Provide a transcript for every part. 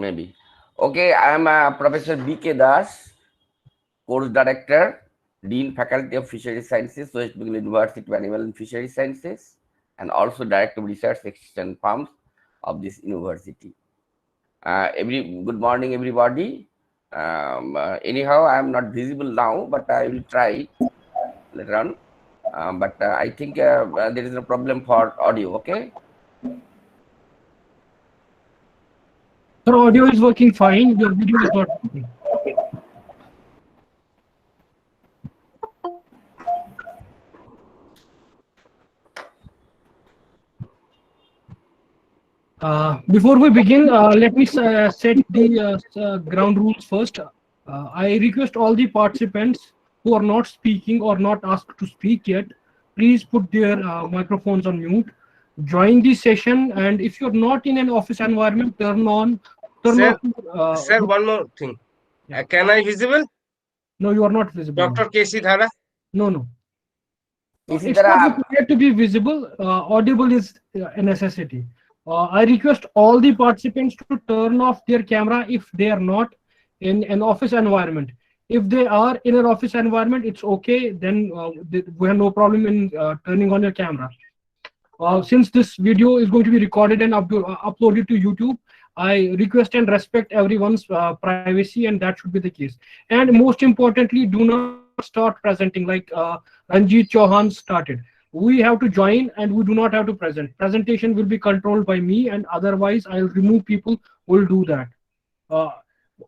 maybe. Okay, I am Professor B.K. Das, Course Director, Dean Faculty of Fisheries Sciences, West Bengal University of Animal and Fisheries Sciences, and also Director of Research Extension Farms of this university. Good morning, everybody. Anyhow, I am not visible now, but I will try later on. But I think there is no problem for audio. Okay. Your audio is working fine. Your video is not working. Before we begin, let me set the ground rules first. I request all the participants who are not speaking or not asked to speak yet, please put their microphones on mute. Join the session, and if you're not in an office environment, turn off. Sir, one more thing. Can I visible? No, you are not visible. Dr. K.C. Dhara? No. It's not required to be visible. Audible is a necessity. I request all the participants to turn off their camera if they are not in an office environment. If they are in an office environment, it's okay. Then we have no problem in turning on your camera. Since this video is going to be recorded and uploaded to YouTube, I request and respect everyone's privacy, and that should be the case. And most importantly, do not start presenting like Ranjit Chauhan started. We have to join and we do not have to present. Presentation will be controlled by me, and otherwise I'll remove people who will do that.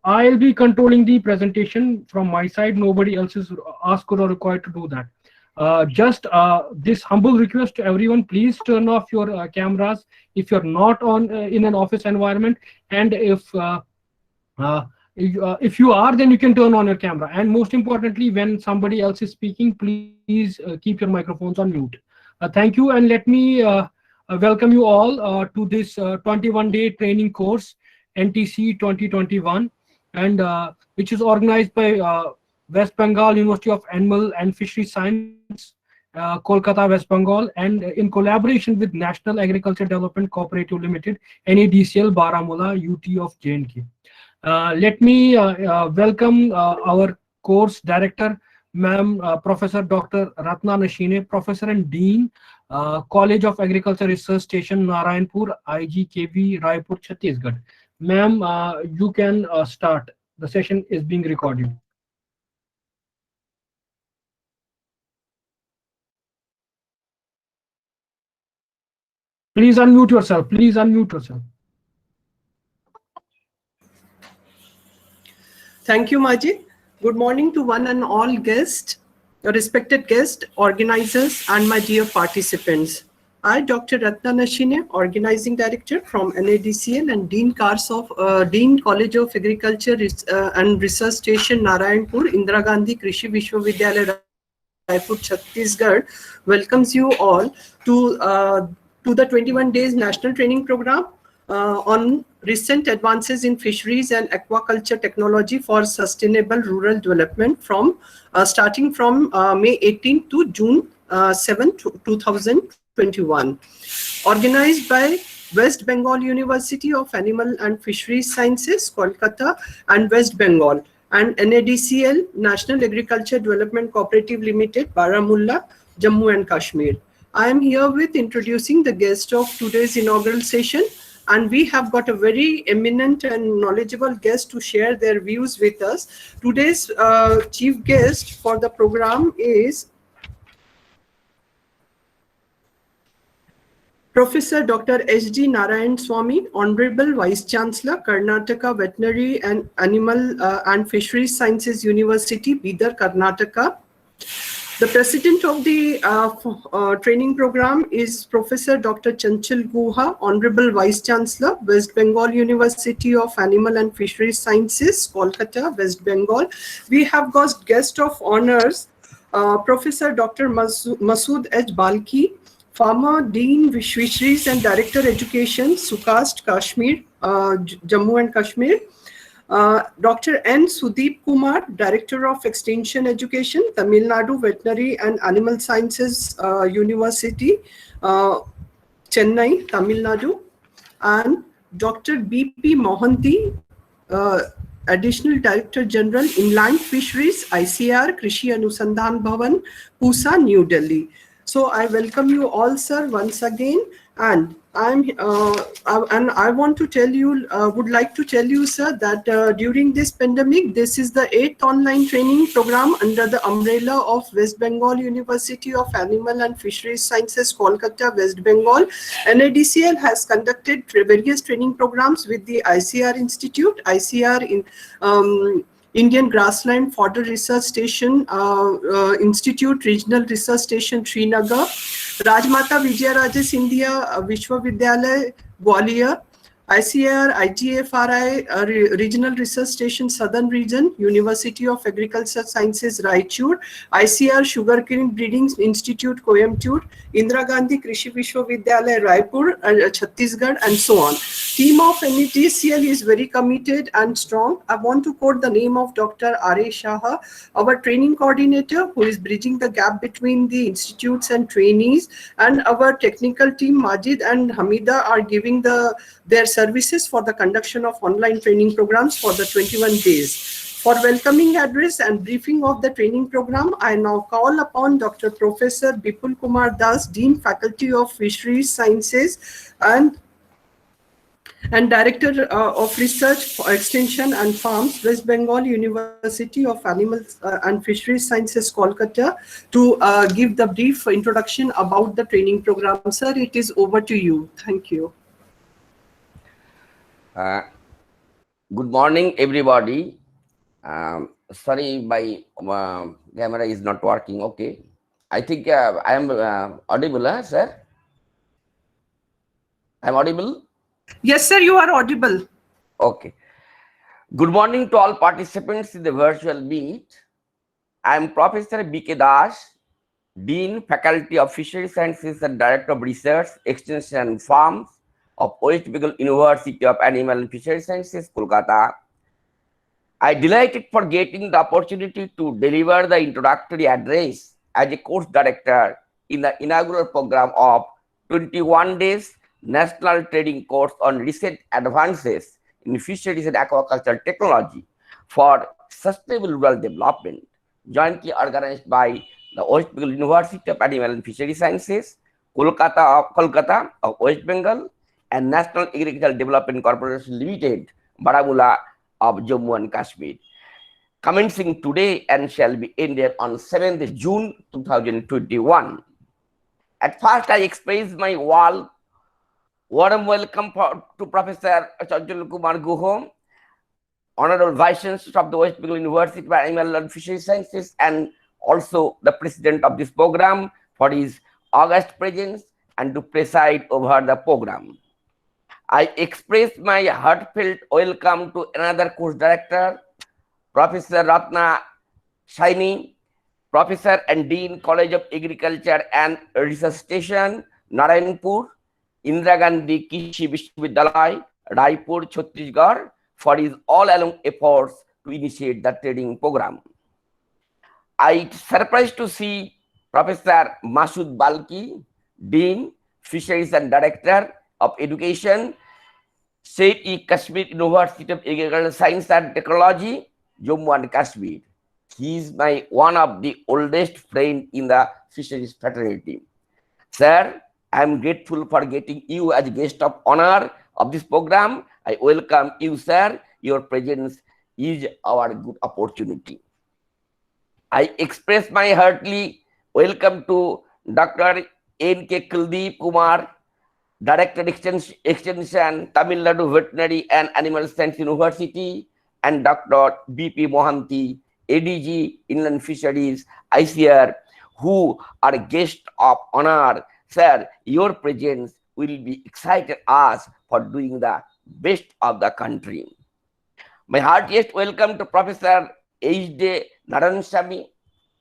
I'll be controlling the presentation from my side. Nobody else is asked or required to do that. Just this humble request to everyone, please turn off your cameras if you're not on in an office environment, and if you are, then you can turn on your camera. And most importantly, when somebody else is speaking, please keep your microphones on mute. Thank you, and let me welcome you all to this 21-day training course, NTC 2021, and which is organized by West Bengal University of Animal and Fishery Science, Kolkata, West Bengal, and in collaboration with National Agriculture Development Cooperative Limited, NADCL, Baramulla, UT of J&K. Let me welcome our course director, Ma'am Professor Dr. Ratna Nashine, Professor and Dean, College of Agriculture Research Station, Narayanpur, IGKV, Raipur, Chhattisgarh. Ma'am, you can start. The session is being recorded. Please unmute yourself. Please unmute yourself. Thank you, Majid. Good morning to one and all guests, respected guests, organizers, and my dear participants. I, Dr. Ratna Nashine, Organizing Director from NADCL and Dean College of Agriculture and Research Station, Narayanpur, Indira Gandhi Krishi Vishwavidyalaya, Raipur, Chhattisgarh, welcomes you all to the 21 days national training program on recent advances in fisheries and aquaculture technology for sustainable rural development starting from May 18 to June 7, 2021. Organized by West Bengal University of Animal and Fisheries Sciences, Kolkata and West Bengal, and NADCL, National Agriculture Development Cooperative Limited, Baramulla, Jammu and Kashmir. I am here with introducing the guest of today's inaugural session, and we have got a very eminent and knowledgeable guest to share their views with us. Today's chief guest for the program is Professor Dr. H.D. Narayan Swamy, Honorable Vice Chancellor, Karnataka Veterinary and Animal and Fisheries Sciences University, Bidar, Karnataka. The president of the training program is Professor Dr. Chanchal Guha, Honorable Vice Chancellor, West Bengal University of Animal and Fisheries Sciences, Kolkata, West Bengal. We have got guest of honors, Professor Dr. Masood H. Balki, former Dean Fisheries and Director Education, Sukast, Kashmir, Jammu and Kashmir. Dr. N. Sudeep Kumar, Director of Extension Education, Tamil Nadu Veterinary and Animal Sciences University, Chennai, Tamil Nadu. And Dr. B.P. Mohanty, Additional Director General, Inland Fisheries, ICR, Krishi Anusandhan Bhavan, Pusa, New Delhi. So I welcome you all, sir, once again. And I want to tell you, would like to tell you, sir, that during this pandemic, this is the 8th online training program under the umbrella of West Bengal University of Animal and Fisheries Sciences, Kolkata, West Bengal. NADCL has conducted various training programs with the ICR Institute, ICR in Indian Grassland Fodder Research Station, Institute, Regional Research Station, Srinagar, Rajmata Vijayaraje Scindia Vishwavidyalaya, Gwalior, ICAR, IGFRI, Regional Research Station, Southern Region, University of Agricultural Sciences, Raichur, ICR, Sugarcane Breeding Institute, Coimbatore, Indira Gandhi Krishi Vishwavidyalaya, Raipur, Chhattisgarh, and so on. Team of NADCL is very committed and strong. I want to quote the name of Dr. R.A. Shah, our training coordinator, who is bridging the gap between the institutes and trainees, and our technical team, Majid and Hamida, are giving their services for the conduction of online training programs for the 21 days. For welcoming address and briefing of the training program, I now call upon Dr. Professor Bipul Kumar Das, Dean Faculty of Fisheries Sciences and Director of Research for Extension and Farms, West Bengal University of Animals and Fisheries Sciences, Kolkata, to give the brief introduction about the training program. Sir, it is over to you. Thank you. Good morning, everybody. Sorry, my camera is not working. Okay. I think I am audible, sir? I am audible? Yes, sir, you are audible. Okay. Good morning to all participants in the virtual meet. I am Professor B.K. Das, Dean, Faculty of Fisheries Sciences and Director of Research, Extension and Farms of West Bengal University of Animal and Fisheries Sciences, Kolkata. I am delighted for getting the opportunity to deliver the introductory address as a course director in the inaugural program of 21 days National Training Course on Recent Advances in Fisheries and Aquaculture Technology for Sustainable Rural Development, jointly organized by the West Bengal University of Animal and Fisheries Sciences, Kolkata of West Bengal, and National Agricultural Development Corporation Limited, Baramulla of Jammu and Kashmir, commencing today and shall be ended on 7th June 2021. At first, I express my warm welcome to Professor Chanchal Kumar Guha, Honorable Vice Chancellor of the West Bengal University of Animal and Fisheries Sciences, and also the President of this program, for his august presence and to preside over the program. I express my heartfelt welcome to another course director, Professor Ratna Shaini, Professor and Dean, College of Agriculture and Research Station, Narayanpur, Indira Gandhi Krishi Vishwavidyalaya, Raipur, Chhattisgarh, for his all-along efforts to initiate the training program. I surprised to see Professor Masood Balki, Dean, Fisheries and Director of Education, State Kashmir University of Agricultural Science and Technology, Jammu and Kashmir. He is one of the oldest friend in the fisheries fraternity. Sir, I am grateful for getting you as a guest of honor of this program. I welcome you, sir. Your presence is our good opportunity. I express my heartily welcome to Dr. N.K. Kuldeep Kumar, Director Extension, Tamil Nadu Veterinary and Animal Science University, and Dr. B.P. Mohanty, ADG, Inland Fisheries, ICR, who are guests of honor. Sir, your presence will be excited us for doing the best of the country. My heartiest welcome to Professor H.D. Narayanaswamy,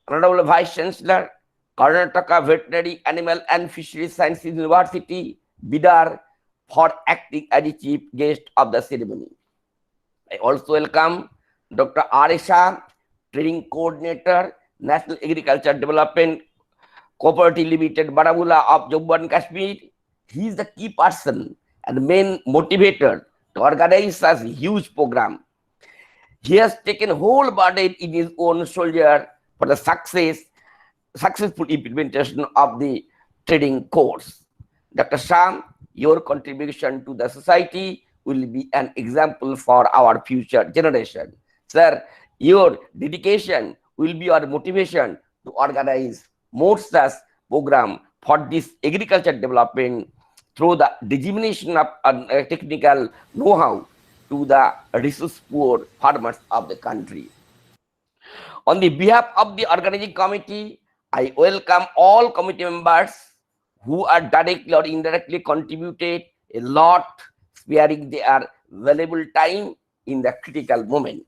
Honorable Vice Chancellor, Karnataka Veterinary Animal and Fisheries Sciences University, Bidar, for acting as the chief guest of the ceremony. I also welcome Dr. R. Shah, Training Coordinator, National Agriculture Development Cooperative Limited, Baramulla of Jammu and Kashmir. He is the key person and main motivator to organize such a huge program. He has taken whole burden in his own shoulder for the successful implementation of the training course. Dr. Sham, your contribution to the society will be an example for our future generation. Sir, your dedication will be our motivation to organize more such program for this agriculture development through the dissemination of technical know-how to the resource poor farmers of the country. On the behalf of the organizing committee, I welcome all committee members who are directly or indirectly contributed a lot, sparing their valuable time in the critical moment.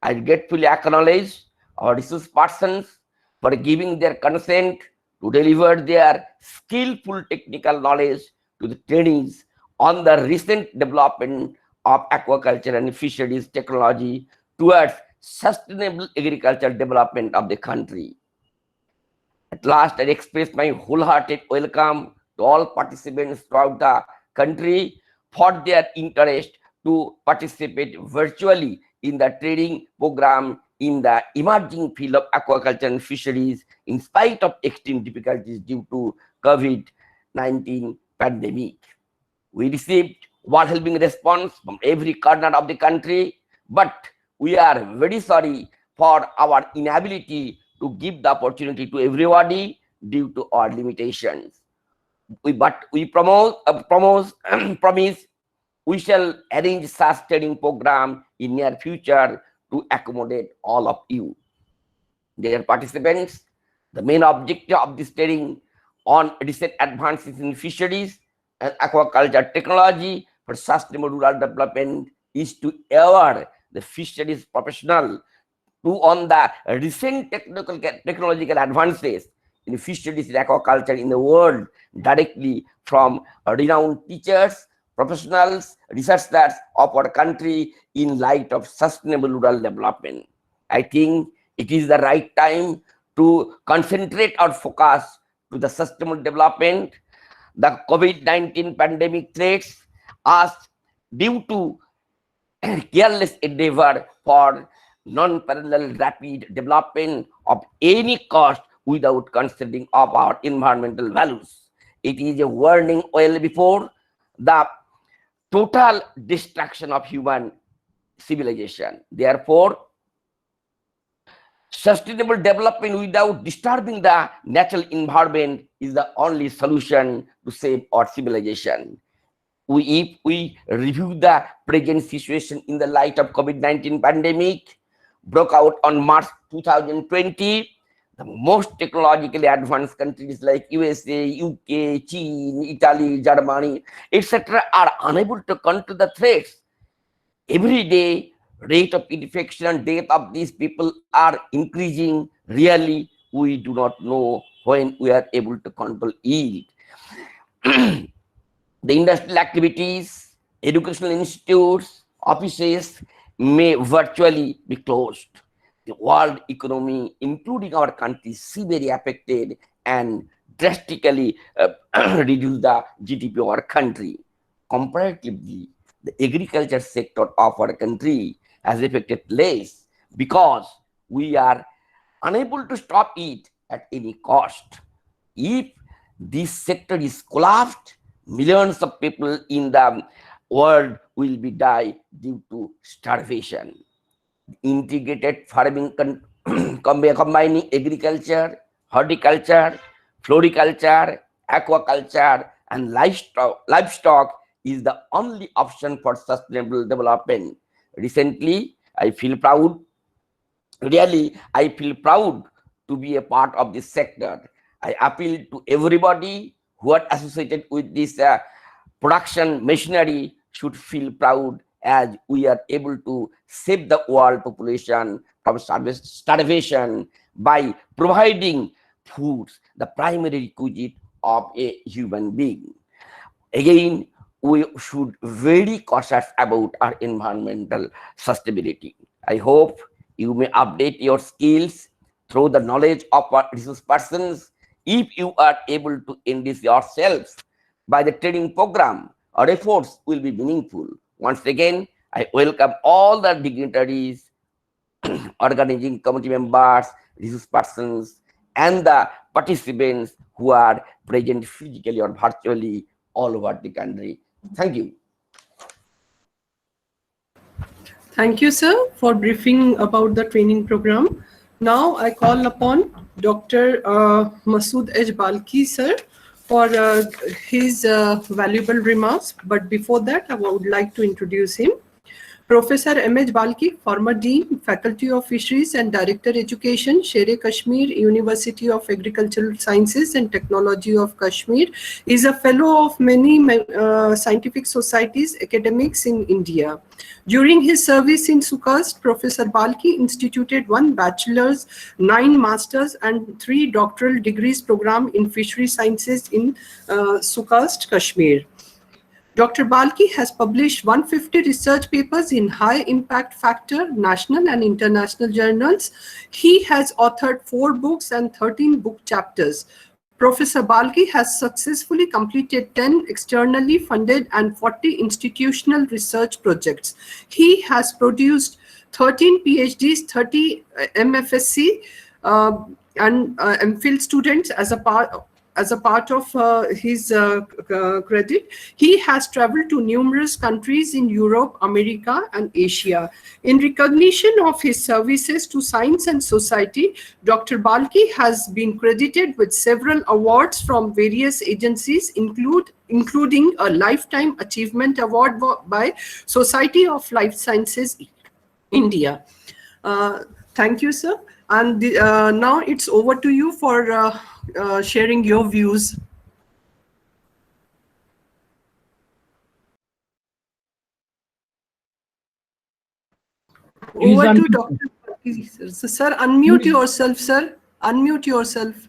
I gratefully acknowledge our resource persons for giving their consent to deliver their skillful technical knowledge to the trainees on the recent development of aquaculture and fisheries technology towards sustainable agricultural development of the country. At last, I express my wholehearted welcome to all participants throughout the country for their interest to participate virtually in the training program in the emerging field of aquaculture and fisheries in spite of extreme difficulties due to COVID-19 pandemic. We received overwhelming response from every corner of the country, but we are very sorry for our inability to give the opportunity to everybody due to our limitations. But we promise we shall arrange such training program in near future to accommodate all of you. Dear participants, the main objective of this training on recent advances in fisheries and aquaculture technology for sustainable rural development is to aware the fisheries professional to on the recent technological advances in fisheries and aquaculture in the world directly from renowned teachers, professionals, researchers of our country in light of sustainable rural development. I think it is the right time to concentrate our focus to the sustainable development. The COVID-19 pandemic threats us due to careless endeavor for non-parallel rapid development of any cost without considering of our environmental values. It is a warning well before the total destruction of human civilization. Therefore, sustainable development without disturbing the natural environment is the only solution to save our civilization. If we review the present situation in the light of COVID-19 pandemic broke out on March 2020, the most technologically advanced countries like USA, UK, China, Italy, Germany, etc. are unable to counter the threats. Every day, rate of infection and death of these people are increasing. Really, we do not know when we are able to control it. The industrial activities, educational institutes, offices may virtually be closed. The world economy, including our country, is severely affected and drastically reduce the GDP of our country. Comparatively, the agriculture sector of our country has affected less because we are unable to stop it at any cost. If this sector is collapsed, millions of people in the world will be die due to starvation. Integrated farming combining agriculture, horticulture, floriculture, aquaculture, and livestock is the only option for sustainable development. Recently, I feel proud to be a part of this sector. I appeal to everybody who are associated with this production machinery should feel proud as we are able to save the world population from starvation by providing foods, the primary requisite of a human being. Again, we should very cautious about our environmental sustainability. I hope you may update your skills through the knowledge of our resource persons. If you are able to enrich yourselves by the training program our efforts will be meaningful. Once again, I welcome all the dignitaries, organizing committee members, resource persons, and the participants who are present physically or virtually all over the country. Thank you. Thank you, sir, for briefing about the training program. Now I call upon Dr. Masood H. Balki, sir, for his valuable remarks. But before that, I would like to introduce him. Professor M.H. Balki, former Dean, Faculty of Fisheries and Director Education, Sher-e-Kashmir, University of Agricultural Sciences and Technology of Kashmir, is a fellow of many scientific societies, academics in India. During his service in SUKAST, Professor Balki instituted 1 bachelor's, 9 master's and 3 doctoral degrees program in fishery sciences in SUKAST, Kashmir. Dr. Balki has published 150 research papers in high impact factor, national and international journals. He has authored 4 books and 13 book chapters. Professor Balki has successfully completed 10 externally funded and 40 institutional research projects. He has produced 13 PhDs, 30 MFSc and MPhil students as a part of his credit. He has traveled to numerous countries in Europe, America, and Asia. In recognition of his services to science and society, Dr. Balki has been credited with several awards from various agencies, including a Lifetime Achievement Award by Society of Life Sciences, India. Thank you, sir. And now it's over to you for sharing your views. Please Over to unmute. Dr. Balki, sir. Sir, unmute yourself, sir. Unmute yourself.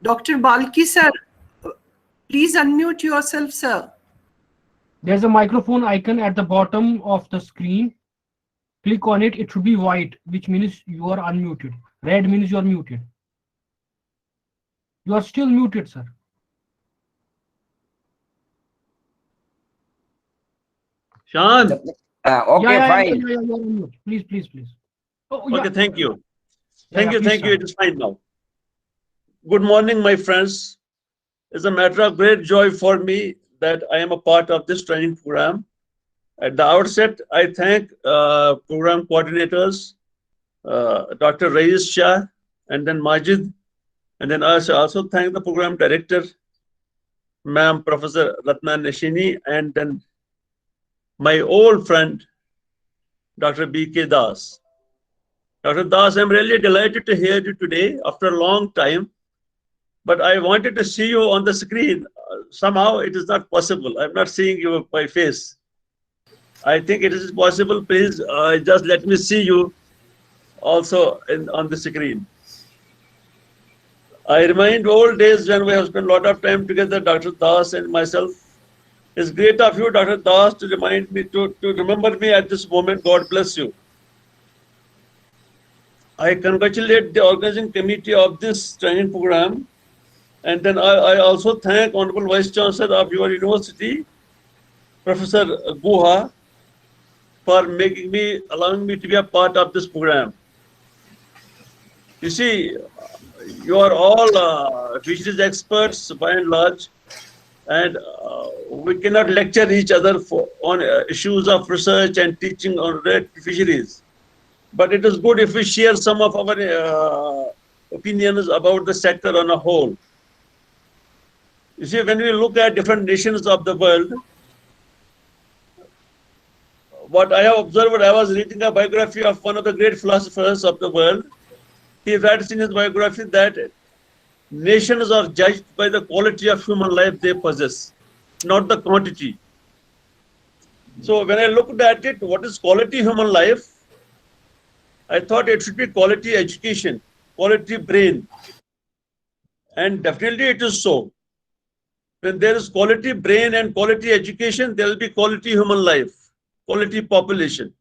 Dr. Balki, sir, please unmute yourself, sir. There's a microphone icon at the bottom of the screen. Click on it. It should be white, which means you are unmuted. Red means you are muted. You are still muted, sir. Sean. Okay, fine. Yeah, you are unmuted. Please. Oh, Okay, thank you. Yeah, Thank you. please, sir. It is fine now. Good morning, my friends. It's a matter of great joy for me that I am a part of this training program. At the outset, I thank program coordinators, Dr. Raiz Shah, and then Majid, and then I also thank the program director, Ma'am Professor Ratna Nashini, and then my old friend, Dr. B.K. Das. Dr. Das, I'm really delighted to hear you today after a long time, but I wanted to see you on the screen. Somehow it is not possible. I'm not seeing you by face. I think it is possible. Please just let me see you also on the screen. I remind old days when we have spent a lot of time together, Dr. Das and myself. It's great of you, Dr. Das, to remind me, to remember me at this moment. God bless you. I congratulate the organizing committee of this training program. And then I also thank Honorable Vice Chancellor of your university, Professor Guha, for allowing me to be a part of this program. You see, you are all fisheries experts by and large, and we cannot lecture each other on issues of research and teaching on fisheries. But it is good if we share some of our opinions about the sector on a whole. You see, when we look at different nations of the world, what I have observed, I was reading a biography of one of the great philosophers of the world. He writes in his biography that nations are judged by the quality of human life they possess, not the quantity. So when I looked at it, what is quality human life? I thought it should be quality education, quality brain. And definitely it is so. When there is quality brain and quality education, there will be quality human life, quality population.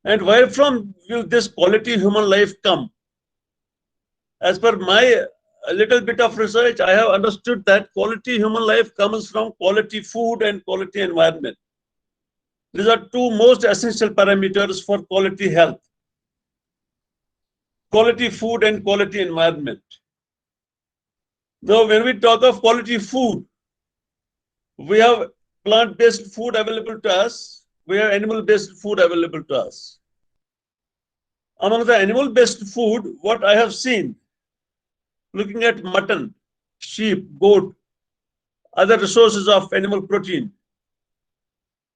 And where from will this quality human life come? As per my a little bit of research, I have understood that quality human life comes from quality food and quality environment. These are two most essential parameters for quality health. Quality food and quality environment. Now, when we talk of quality food, we have plant-based food available to us. We have animal-based food available to us. Among the animal-based food, what I have seen, looking at mutton, sheep, goat, other resources of animal protein,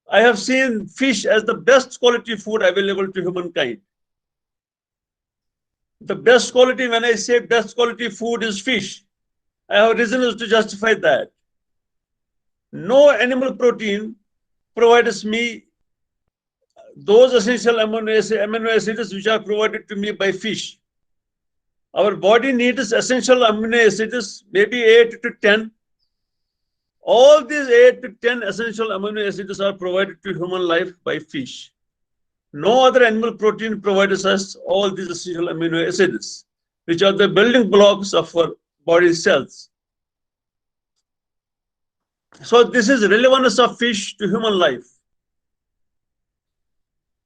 I have seen fish as the best quality food available to humankind. The best quality, when I say best quality food is fish, I have reasons to justify that. No animal protein provides me those essential amino acids which are provided to me by fish. Our body needs essential amino acids, maybe 8 to 10. All these 8 to 10 essential amino acids are provided to human life by fish. No other animal protein provides us all these essential amino acids, which are the building blocks of our body cells. So this is relevance of fish to human life.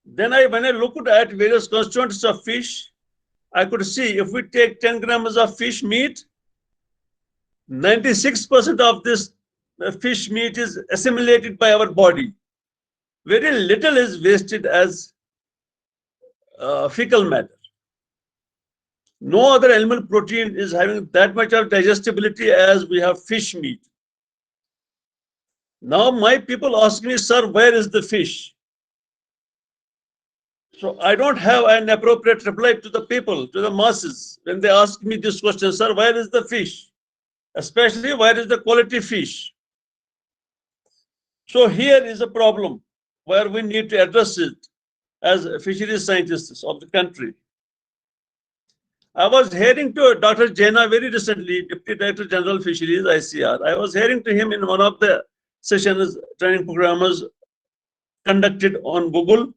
Then when I looked at various constituents of fish, I could see if we take 10 grams of fish meat, 96% of this fish meat is assimilated by our body. Very little is wasted as fecal matter. No other animal protein is having that much of digestibility as we have fish meat. Now my people ask me, sir, where is the fish? So I don't have an appropriate reply to the people, to the masses, when they ask me this question, sir, where is the fish? Especially, where is the quality fish? So here is a problem where we need to address it as fisheries scientists of the country. I was hearing to Dr. Jaina very recently, Deputy Director General Fisheries, ICR. I was hearing to him in one of the sessions, training programs conducted on Google,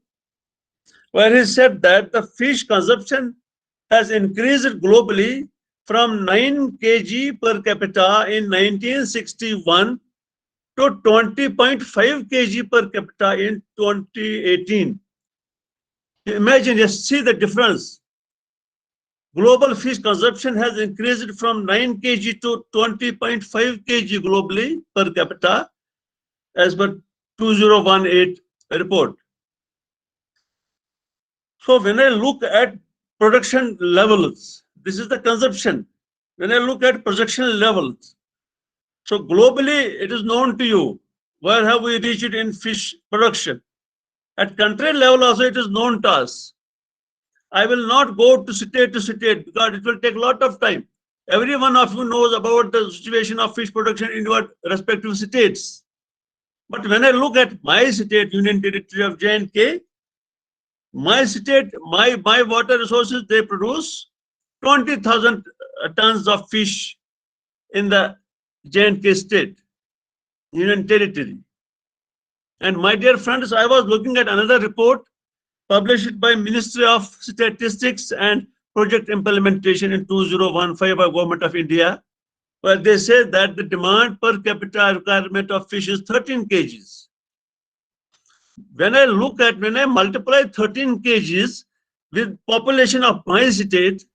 where he said that the fish consumption has increased globally from 9 kg per capita in 1961 to 20.5 kg per capita in 2018. Imagine, just see the difference. Global fish consumption has increased from 9 kg to 20.5 kg globally per capita as per 2018 report. So when I look at production levels, this is the consumption. When I look at production levels, so globally it is known to you, where have we reached in fish production? At country level also it is known to us. I will not go to state because it will take a lot of time. Every one of you knows about the situation of fish production in your respective states. But when I look at my state, Union Territory of J&K, my state, my water resources, they produce 20,000 tons of fish in the J&K state, Union Territory. And my dear friends, I was looking at another report published by Ministry of Statistics and Project Implementation in 2015 by Government of India, where they say that the demand per capita requirement of fish is 13 kgs. When I multiply 13 kgs with population of my state,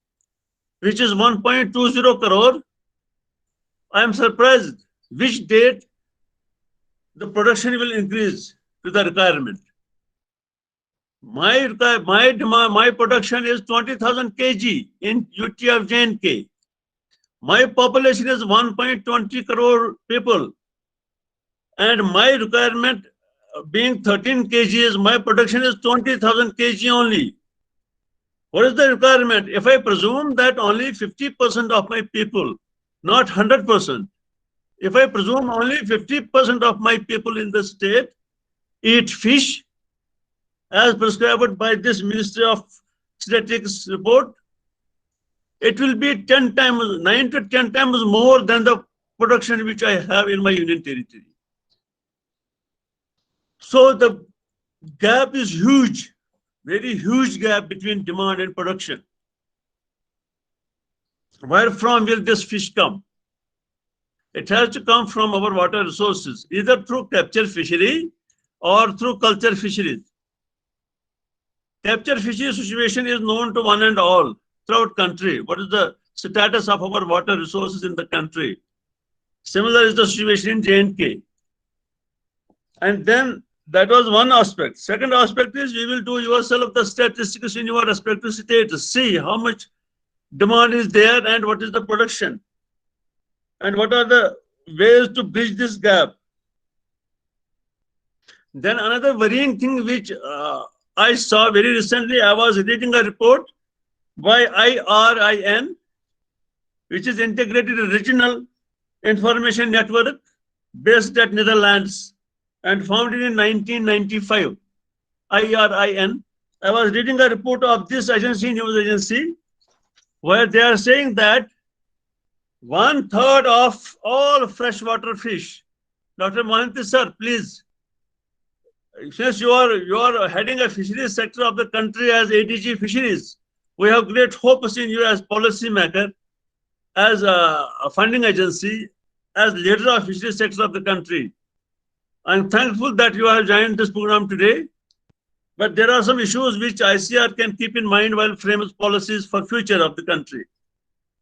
which is 1.20 crore, I am surprised which date the production will increase to the requirement. My production is 20,000 kg in UT of J&K. My population is 1.20 crore people, and my requirement being 13 kg, my production is 20,000 kg only. What is the requirement? If I presume that only 50% of my people, not 100%, if I presume only 50% of my people in the state eat fish, as prescribed by this Ministry of Statistics report, it will be 10 times, 9 to 10 times more than the production which I have in my Union Territory. So the gap is huge, very huge gap between demand and production. where from will this fish come? It has to come from our water resources, either through capture fishery or through culture fisheries. Capture fishery situation is known to one and all throughout country. What is the status of our water resources in the country? Similar is the situation in J&K. And then that was one aspect. Second aspect is you will do yourself the statistics in your respective states. See how much demand is there and what is the production. And what are the ways to bridge this gap. Then another worrying thing which I saw very recently, I was reading a report by IRIN, which is Integrated Regional Information Network based at Netherlands and founded in 1995, IRIN. I was reading a report of this agency, news agency, where they are saying that 1/3 of all freshwater fish. Dr. Mohanty sir, please, since you are heading a fisheries sector of the country as ADG Fisheries, we have great hopes in you as policy maker, as a funding agency, as leader of fisheries sector of the country. I'm thankful that you have joined this program today, but there are some issues which ICR can keep in mind while frames policies for future of the country.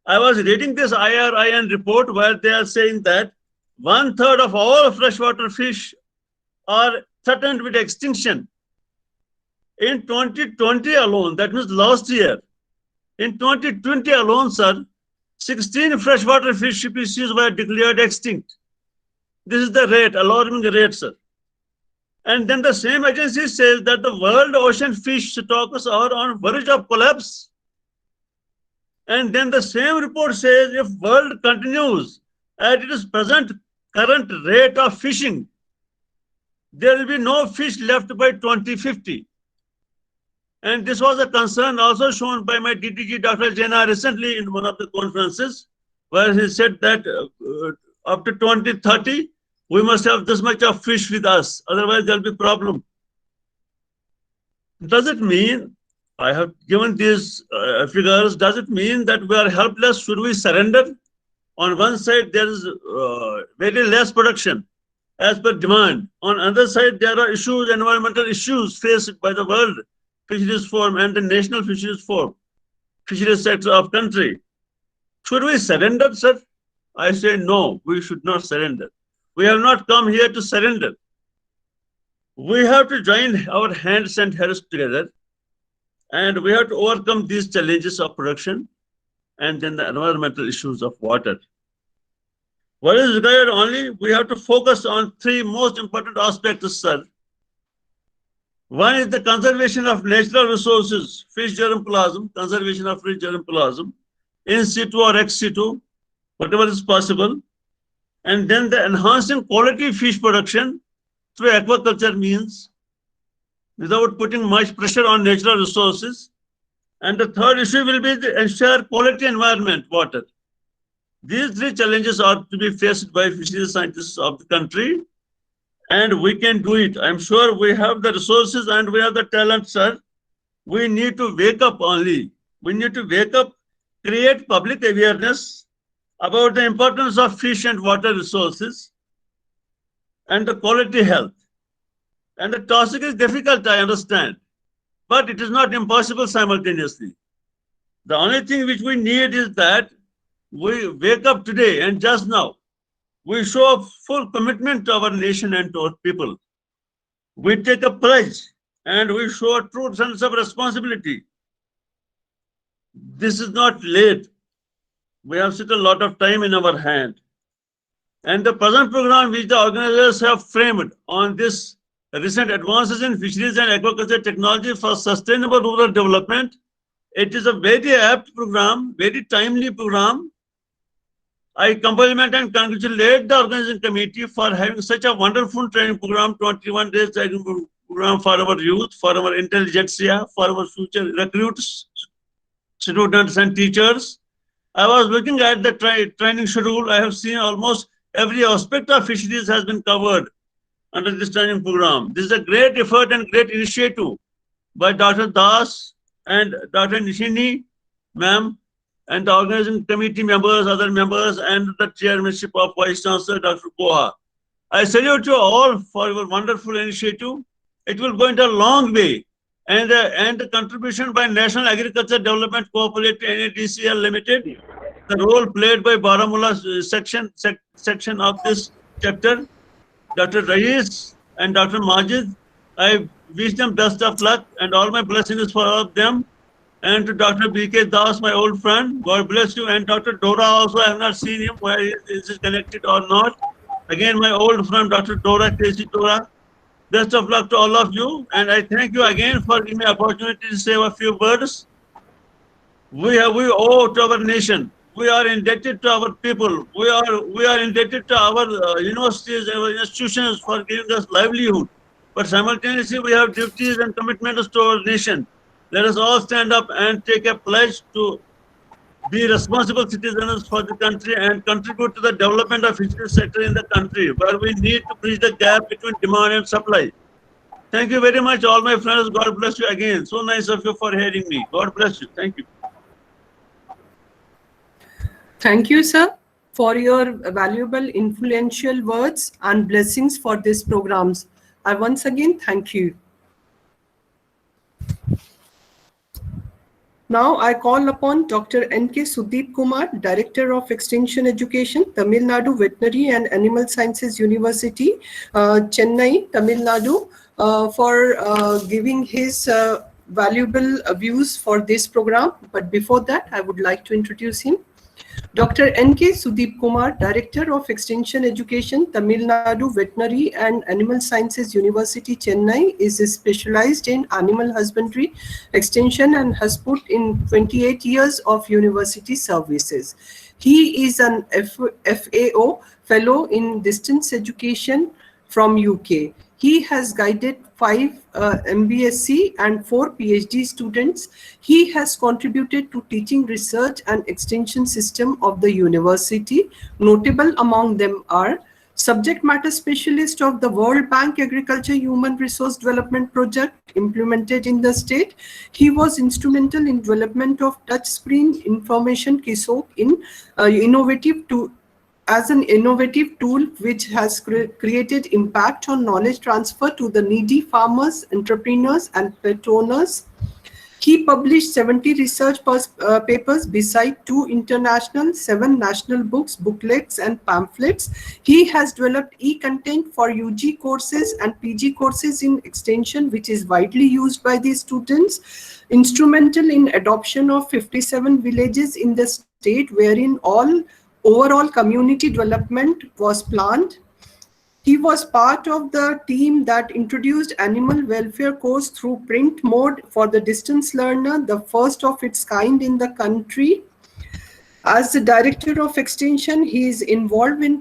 I was reading this IRIN report where they are saying that 1/3 of all freshwater fish are threatened with extinction. In 2020 alone, that means last year, in 2020 alone, sir, 16 freshwater fish species were declared extinct. This is the rate, alarming rate, sir. And then the same agency says that the world ocean fish stocks are on verge of collapse. And then the same report says if world continues at its current rate of fishing, there will be no fish left by 2050. And this was a concern also shown by my DDG, Dr. Jaina, recently in one of the conferences, where he said that up to 2030, we must have this much of fish with us, otherwise there'll be problem. Does it mean, I have given these figures, does it mean that we are helpless? Should we surrender? On one side, there is very less production as per demand. On other side, there are issues, environmental issues faced by the World Fisheries Forum and the National Fisheries Forum, fisheries sector of country. Should we surrender, sir? I say no, we should not surrender. We have not come here to surrender. We have to join our hands and heads together, and we have to overcome these challenges of production and then the environmental issues of water. What is required only, we have to focus on three most important aspects, sir. One is the conservation of natural resources, fish germplasm, conservation of fish germplasm, in situ or ex situ, whatever is possible. And then the enhancing quality fish production through aquaculture means, without putting much pressure on natural resources. And the third issue will be to ensure quality environment, water. These three challenges are to be faced by fisheries scientists of the country, and we can do it. I'm sure we have the resources and we have the talent, sir. We need to wake up only. We need to wake up, create public awareness about the importance of fish and water resources and the quality health. And the task is difficult, I understand, but it is not impossible simultaneously. The only thing which we need is that we wake up today and just now, we show a full commitment to our nation and to our people. We take a pledge and we show a true sense of responsibility. This is not late. We have still a lot of time in our hand. And the present program which the organizers have framed on this recent advances in fisheries and aquaculture technology for sustainable rural development, it is a very apt program, very timely program. I compliment and congratulate the organizing committee for having such a wonderful training program, 21 days training program for our youth, for our intelligentsia, for our future recruits, students and teachers. I was looking at the training schedule. I have seen almost every aspect of fisheries has been covered under this training program. This is a great effort and great initiative by Dr. Das and Dr. Nishini, ma'am, and the organizing committee members, other members, and the chairmanship of Vice Chancellor Dr. Koha. I salute you all for your wonderful initiative. It will go into a long way. And the contribution by National Agriculture Development Cooperative NADCL Limited, the role played by Baramulla section of this chapter, Dr. Rais and Dr. Majid, I wish them best of luck and all my blessings for all of them. And to Dr. B.K. Das, my old friend, God bless you. And Dr. Dora also, I have not seen him, where is he connected or not. Again, my old friend, Dr. Dora, Casey Dora. Best of luck to all of you. And I thank you again for giving me the opportunity to say a few words. We owe to our nation. We are indebted to our people. We are indebted to our universities, our institutions for giving us livelihood. But simultaneously, we have duties and commitments to our nation. Let us all stand up and take a pledge to be responsible citizens for the country and contribute to the development of fisheries sector in the country, where we need to bridge the gap between demand and supply. Thank you very much, all my friends. God bless you again. So nice of you for hearing me. God bless you. Thank you. Thank you, sir, for your valuable, influential words and blessings for these programs. I once again thank you. Now I call upon Dr. N.K. Sudeep Kumar, Director of Extension Education, Tamil Nadu Veterinary and Animal Sciences University, Chennai, Tamil Nadu, for giving his valuable views for this program. But before that, I would like to introduce him. Dr. N.K. Sudeep Kumar, Director of Extension Education, Tamil Nadu Veterinary and Animal Sciences University, Chennai, is specialized in animal husbandry, extension, and has put in 28 years of university services. He is an FAO Fellow in Distance Education from UK. He has guided 5 MBSc and 4 PhD students. He has contributed to teaching, research, and extension system of the university. Notable among them are subject matter specialist of the World Bank Agriculture Human Resource Development Project implemented in the state. He was instrumental in development of touchscreen information kiosk in as an innovative tool which has created impact on knowledge transfer to the needy farmers, entrepreneurs, and pet owners. He published 70 research papers beside 2 international, 7 national books, booklets, and pamphlets. He has developed e-content for UG courses and PG courses in extension, which is widely used by the students. Instrumental in adoption of 57 villages in the state, wherein overall community development was planned. He was part of the team that introduced animal welfare course through print mode for the distance learner, the first of its kind in the country. As the Director of Extension, he is involved in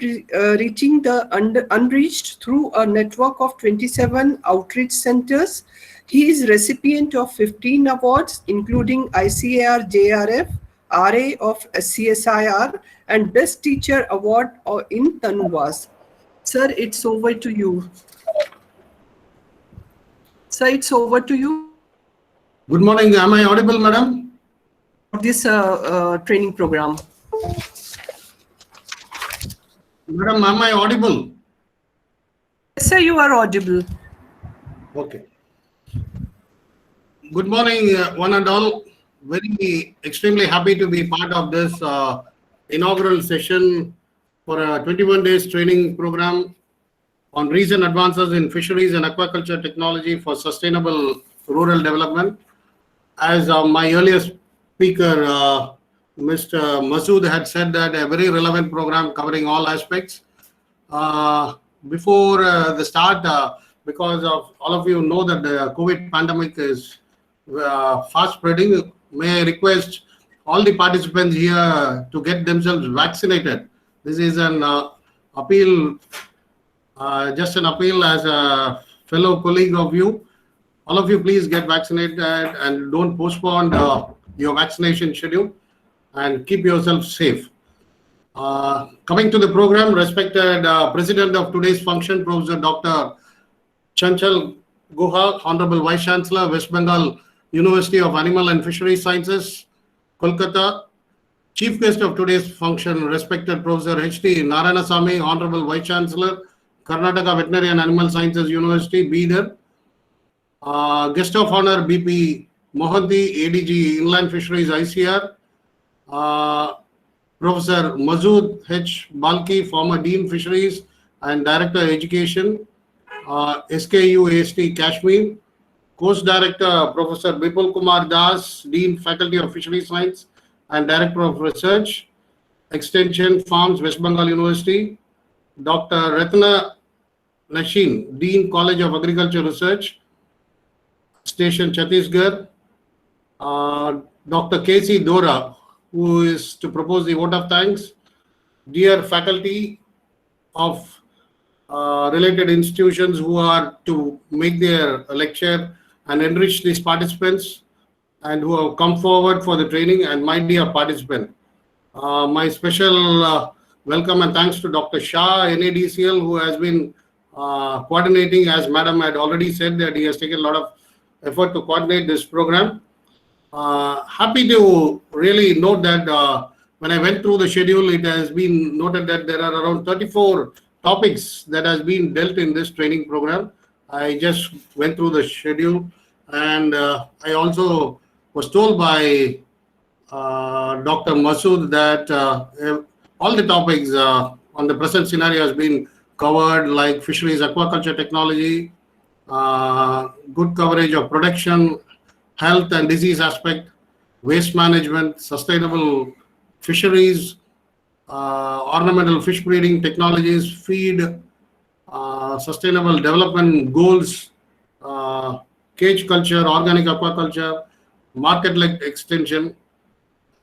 reaching the unreached through a network of 27 outreach centers. He is recipient of 15 awards, including ICAR JRF, RA of CSIR, and Best Teacher Award in Tanuvas. Sir, it's over to you. Sir, it's over to you. Good morning. Am I audible, madam? This training program. Madam, am I audible? Yes, sir, you are audible. Okay. Good morning, one and all. Extremely happy to be part of this inaugural session for a 21 days training program on recent advances in fisheries and aquaculture technology for sustainable rural development. As my earlier speaker, Mr. Masood had said, that a very relevant program covering all aspects. Before the start, because of all of you know that the COVID pandemic is fast spreading, may I request all the participants here to get themselves vaccinated. This is an appeal, just an appeal as a fellow colleague of you. All of you please get vaccinated and don't postpone your vaccination schedule and keep yourself safe. Coming to the program, respected President of today's function, Professor Dr. Chanchal Guha, Honorable Vice Chancellor, West Bengal University of Animal and Fisheries Sciences, Kolkata, Chief guest of today's function, respected Professor H.T. Narayanasamy, Honorable Vice Chancellor, Karnataka Veterinary and Animal Sciences University, Bidar. Guest of honor, BP Mohanty, ADG, Inland Fisheries, ICR. Professor Masood H. Balki, former Dean Fisheries and Director Education, SKU AST Kashmir. Course Director, Professor Bipul Kumar Das, Dean Faculty of Fishery Science and Director of Research, Extension Farms, West Bengal University. Dr. Ratna Nashin, Dean College of Agriculture Research, Station Chhattisgarh. Dr. K.C. Dora, who is to propose the vote of thanks. Dear faculty of related institutions who are to make their lecture and enrich these participants and who have come forward for the training, and my dear participant. My special welcome and thanks to Dr. Shah, NADCL, who has been coordinating, as Madam had already said, that he has taken a lot of effort to coordinate this program. Happy to really note that when I went through the schedule, it has been noted that there are around 34 topics that has been dealt in this training program. I just went through the schedule, and I also was told by Dr. Masood that all the topics on the present scenario has been covered, like fisheries, aquaculture technology, good coverage of production, health and disease aspect, waste management, sustainable fisheries, ornamental fish breeding technologies, feed, sustainable development goals, cage culture, organic aquaculture, market-led extension,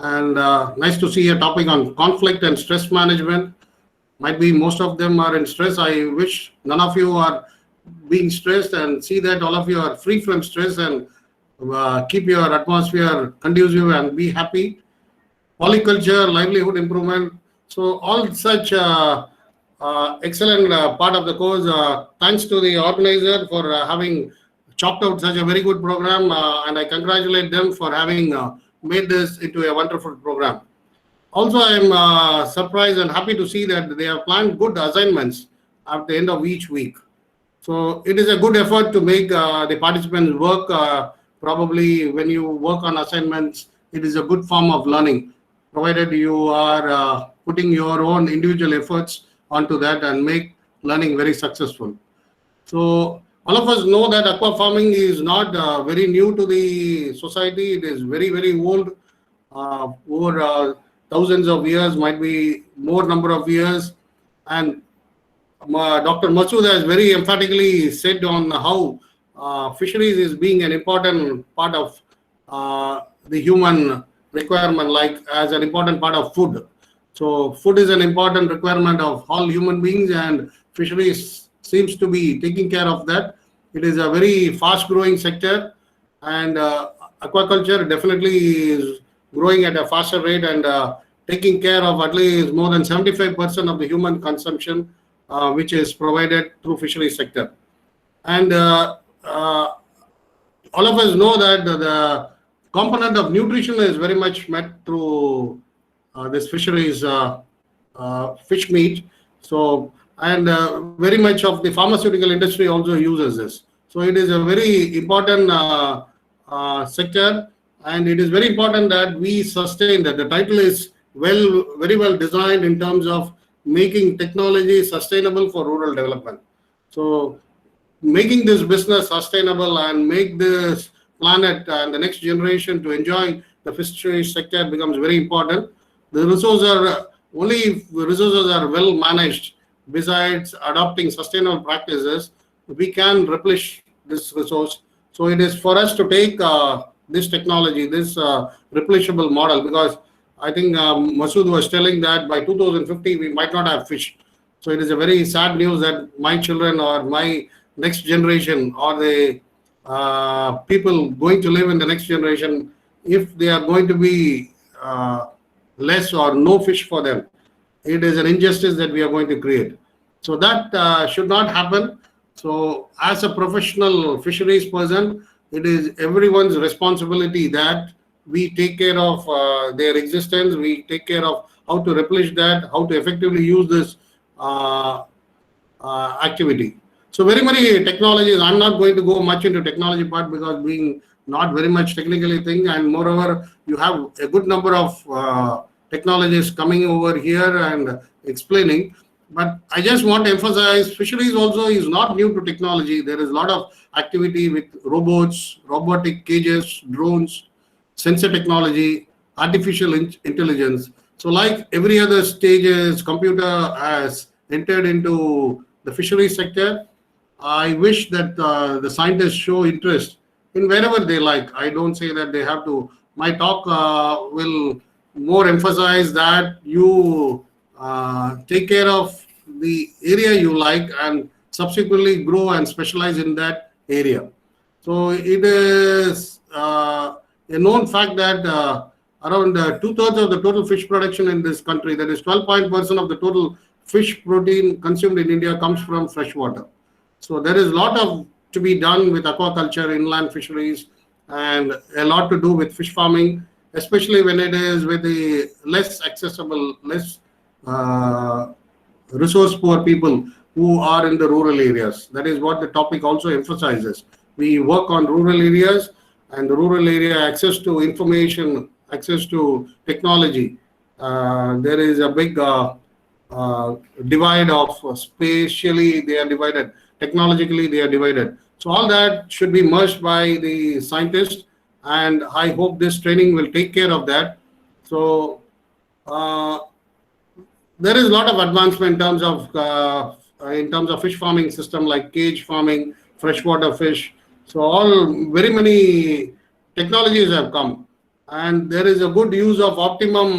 and nice to see a topic on conflict and stress management. Might be most of them are in stress. I wish none of you are being stressed, and see that all of you are free from stress and keep your atmosphere conducive and be happy. Polyculture, livelihood improvement. So all such excellent part of the course. Thanks to the organizer for having chalked out such a very good program, and I congratulate them for having made this into a wonderful program. Also, I am surprised and happy to see that they have planned good assignments at the end of each week. So it is a good effort to make the participants work. Probably when you work on assignments, it is a good form of learning, provided you are putting your own individual efforts onto that and make learning very successful. So all of us know that aqua farming is not very new to the society. It is very, very old, over thousands of years, might be more number of years. And Dr. Masood has very emphatically said on how fisheries is being an important part of the human requirement, like as an important part of food. So food is an important requirement of all human beings, and fisheries seems to be taking care of that. It is a very fast growing sector, and aquaculture definitely is growing at a faster rate and taking care of at least more than 75% of the human consumption, which is provided through fisheries sector. And all of us know that the component of nutrition is very much met through this fisheries fish meat. So, and very much of the pharmaceutical industry also uses this. So it is a very important sector, and it is very important that we sustain that. The title is very well designed in terms of making technology sustainable for rural development. So making this business sustainable and make this planet and the next generation to enjoy the fisheries sector becomes very important. The resources are only if the resources are well managed. Besides adopting sustainable practices, we can replenish this resource. So it is for us to take this technology, this replenishable model, because I think Masood was telling that by 2050 we might not have fish. So it is a very sad news that my children or my next generation or the people going to live in the next generation, if they are going to be less or no fish for them, it is an injustice that we are going to create. So that should not happen. So as a professional fisheries person, it is everyone's responsibility that we take care of their existence, we take care of how to replenish that, how to effectively use this activity. So very many technologies. I'm not going to go much into technology part because being not very much technically thing, and moreover, you have a good number of technologies coming over here and explaining. But I just want to emphasize, fisheries also is not new to technology. There is a lot of activity with robots, robotic cages, drones, sensor technology, artificial intelligence. So like every other stages, computer has entered into the fishery sector. I wish that the scientists show interest in wherever they like. I don't say that they have to. My talk will more emphasize that you take care of the area you like and subsequently grow and specialize in that area. So it is a known fact that around 2/3 of the total fish production in this country, that is 12% of the total fish protein consumed in India, comes from freshwater. So there is a lot of to be done with aquaculture, inland fisheries, and a lot to do with fish farming, especially when it is with the less accessible, less resource poor people who are in the rural areas. That is what the topic also emphasizes. We work on rural areas, and the rural area access to information, access to technology. There is a big divide of spatially they are divided, technologically they are divided. So all that should be merged by the scientists, and I hope this training will take care of that. So there is a lot of advancement in terms of fish farming system, like cage farming, freshwater fish. So all very many technologies have come, and there is a good use of optimum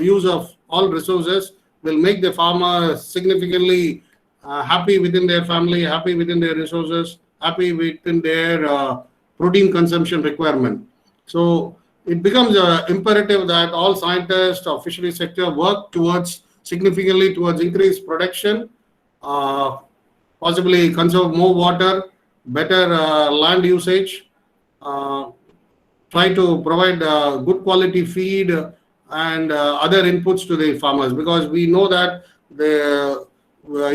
use of all resources will make the farmer significantly happy within their family, happy within their resources, happy within their protein consumption requirement. So it becomes imperative that all scientists of fishery sector work significantly towards increased production, possibly conserve more water, better land usage, try to provide good quality feed and other inputs to the farmers, because we know that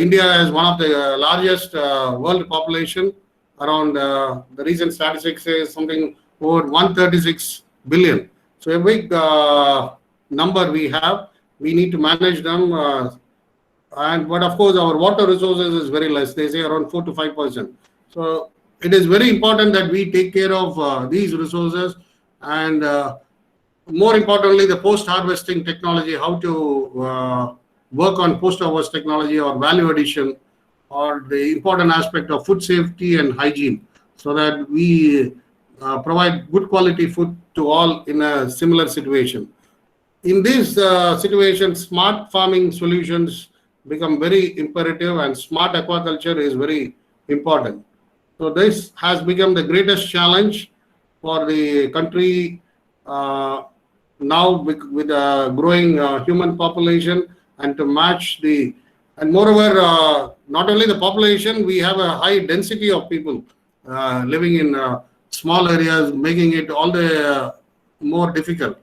India has one of the largest world population. Around the recent statistics says something over 136 billion. So a big number we have. We need to manage them, but of course our water resources is very less. They say around 4 to 5%. So it is very important that we take care of these resources, and more importantly, the post-harvesting technology, how to work on post-harvest technology or value addition, or the important aspect of food safety and hygiene, so that we provide good quality food to all in a similar situation. In this situation, smart farming solutions become very imperative, and smart aquaculture is very important. So this has become the greatest challenge for the country now with a growing human population, and to match and moreover, not only the population, we have a high density of people living in small areas, making it all the more difficult.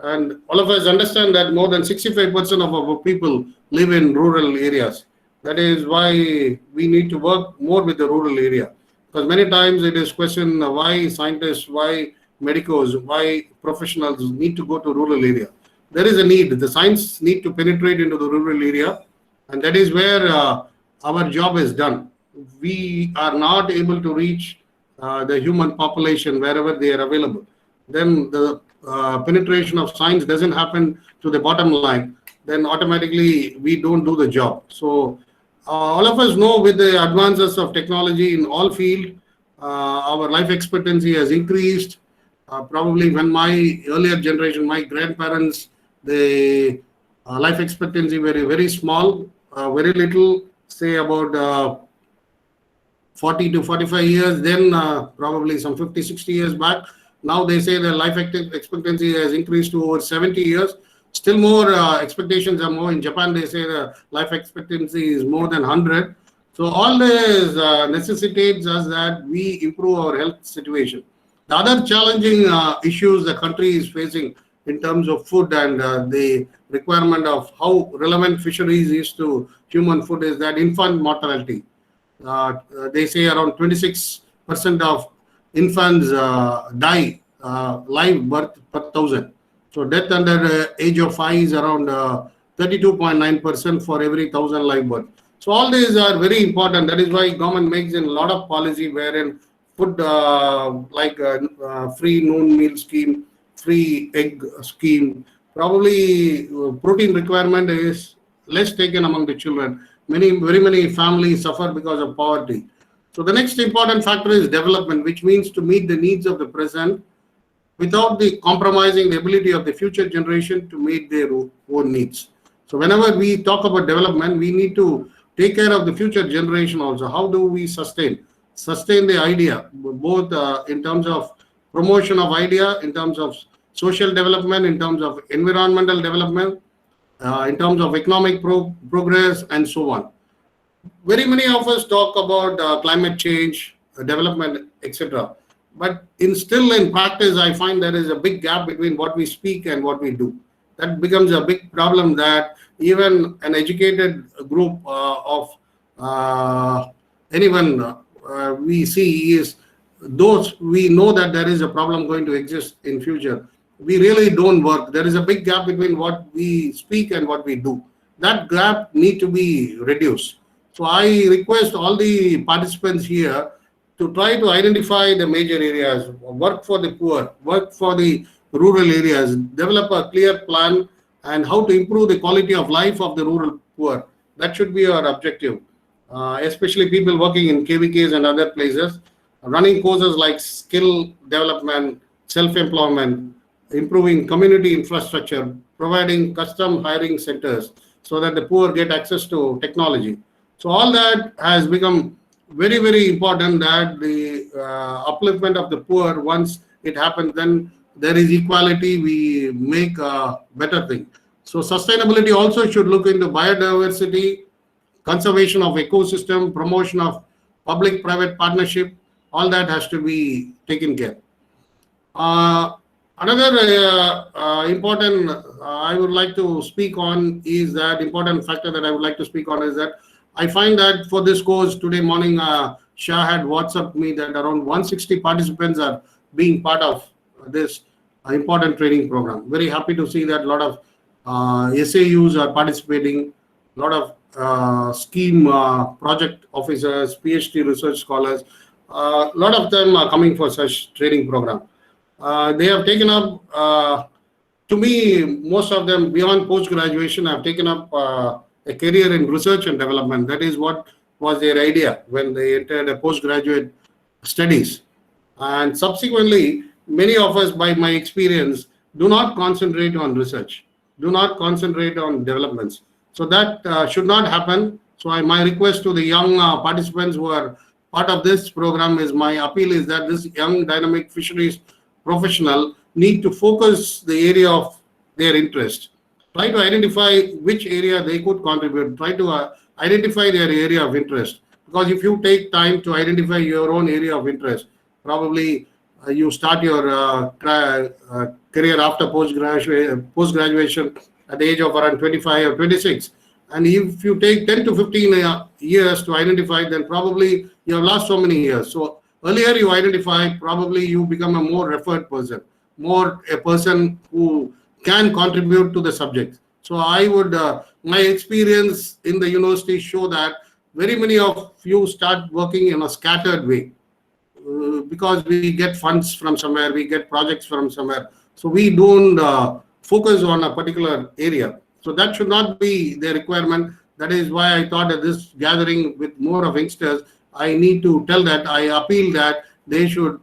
And all of us understand that more than 65% of our people live in rural areas. That is why we need to work more with the rural area. Because many times it is questioned why scientists, why medicos, why professionals need to go to rural area. There is a need. The science need to penetrate into the rural area, and that is where our job is done. We are not able to reach the human population wherever they are available. Then the penetration of science doesn't happen to the bottom line. Then automatically we don't do the job. So all of us know, with the advances of technology in all fields, our life expectancy has increased. Probably when my earlier generation, my grandparents, the life expectancy very, very small, very little, say about 40 to 45 years, then probably some 50, 60 years back. Now they say the life expectancy has increased to over 70 years. Still more expectations are more. In Japan, they say the life expectancy is more than 100. So all this necessitates us that we improve our health situation. The other challenging issues the country is facing in terms of food and the requirement of how relevant fisheries is to human food is that infant mortality. They say around 26% of infants die live birth per 1,000. So death under age of 5 is around 32.9% for every 1,000 live birth. So all these are very important. That is why government makes in a lot of policy wherein food like free noon meal scheme, free egg scheme, probably protein requirement is less taken among the children. Very many families suffer because of poverty. So the next important factor is development, which means to meet the needs of the present without the compromising the ability of the future generation to meet their own needs. So whenever we talk about development, we need to take care of the future generation also. How do we sustain the idea, both in terms of promotion of idea, in terms of social development, in terms of environmental development, in terms of economic progress, and so on. Very many of us talk about climate change, development, etc. But still in practice, I find there is a big gap between what we speak and what we do. That becomes a big problem that even an educated group of anyone we see is those we know that there is a problem going to exist in future. We really don't work. There is a big gap between what we speak and what we do. That gap need to be reduced. So I request all the participants here to try to identify the major areas, work for the poor, work for the rural areas, develop a clear plan and how to improve the quality of life of the rural poor. That should be our objective, especially people working in KVKs and other places, running courses like skill development, self-employment, improving community infrastructure, providing custom hiring centers so that the poor get access to technology. So all that has become very, very important, that the upliftment of the poor, once it happens, then there is equality, we make a better thing. So sustainability also should look into biodiversity, conservation of ecosystem, promotion of public-private partnership. All that has to be taken care. Another important I would like to speak on is that important factor that I would like to speak on is that I find that for this course today morning, Shah had WhatsApped me that around 160 participants are being part of this important training program. Very happy to see that a lot of SAUs are participating, a lot of scheme project officers, PhD research scholars, a lot of them are coming for such training program. They have taken up, to me, most of them beyond post-graduation have taken up a career in research and development. That is what was their idea when they entered a postgraduate studies. And subsequently, many of us, by my experience, do not concentrate on research, do not concentrate on developments. So that should not happen. So my request to the young participants who are part of this program is, my appeal is that this young dynamic fisheries professional need to focus the area of their interest. Try to identify which area they could contribute. Try to identify their area of interest. Because if you take time to identify your own area of interest, probably you start your career after post-graduation at the age of around 25 or 26. And if you take 10 to 15 years to identify, then probably you have lost so many years. So earlier you identify, probably you become a more referred person, more a person who can contribute to the subject. So I would, my experience in the university show that very many of you start working in a scattered way because we get funds from somewhere, we get projects from somewhere. So we don't focus on a particular area. So that should not be the requirement. That is why I thought that this gathering with more of youngsters, I need to tell that, I appeal that they should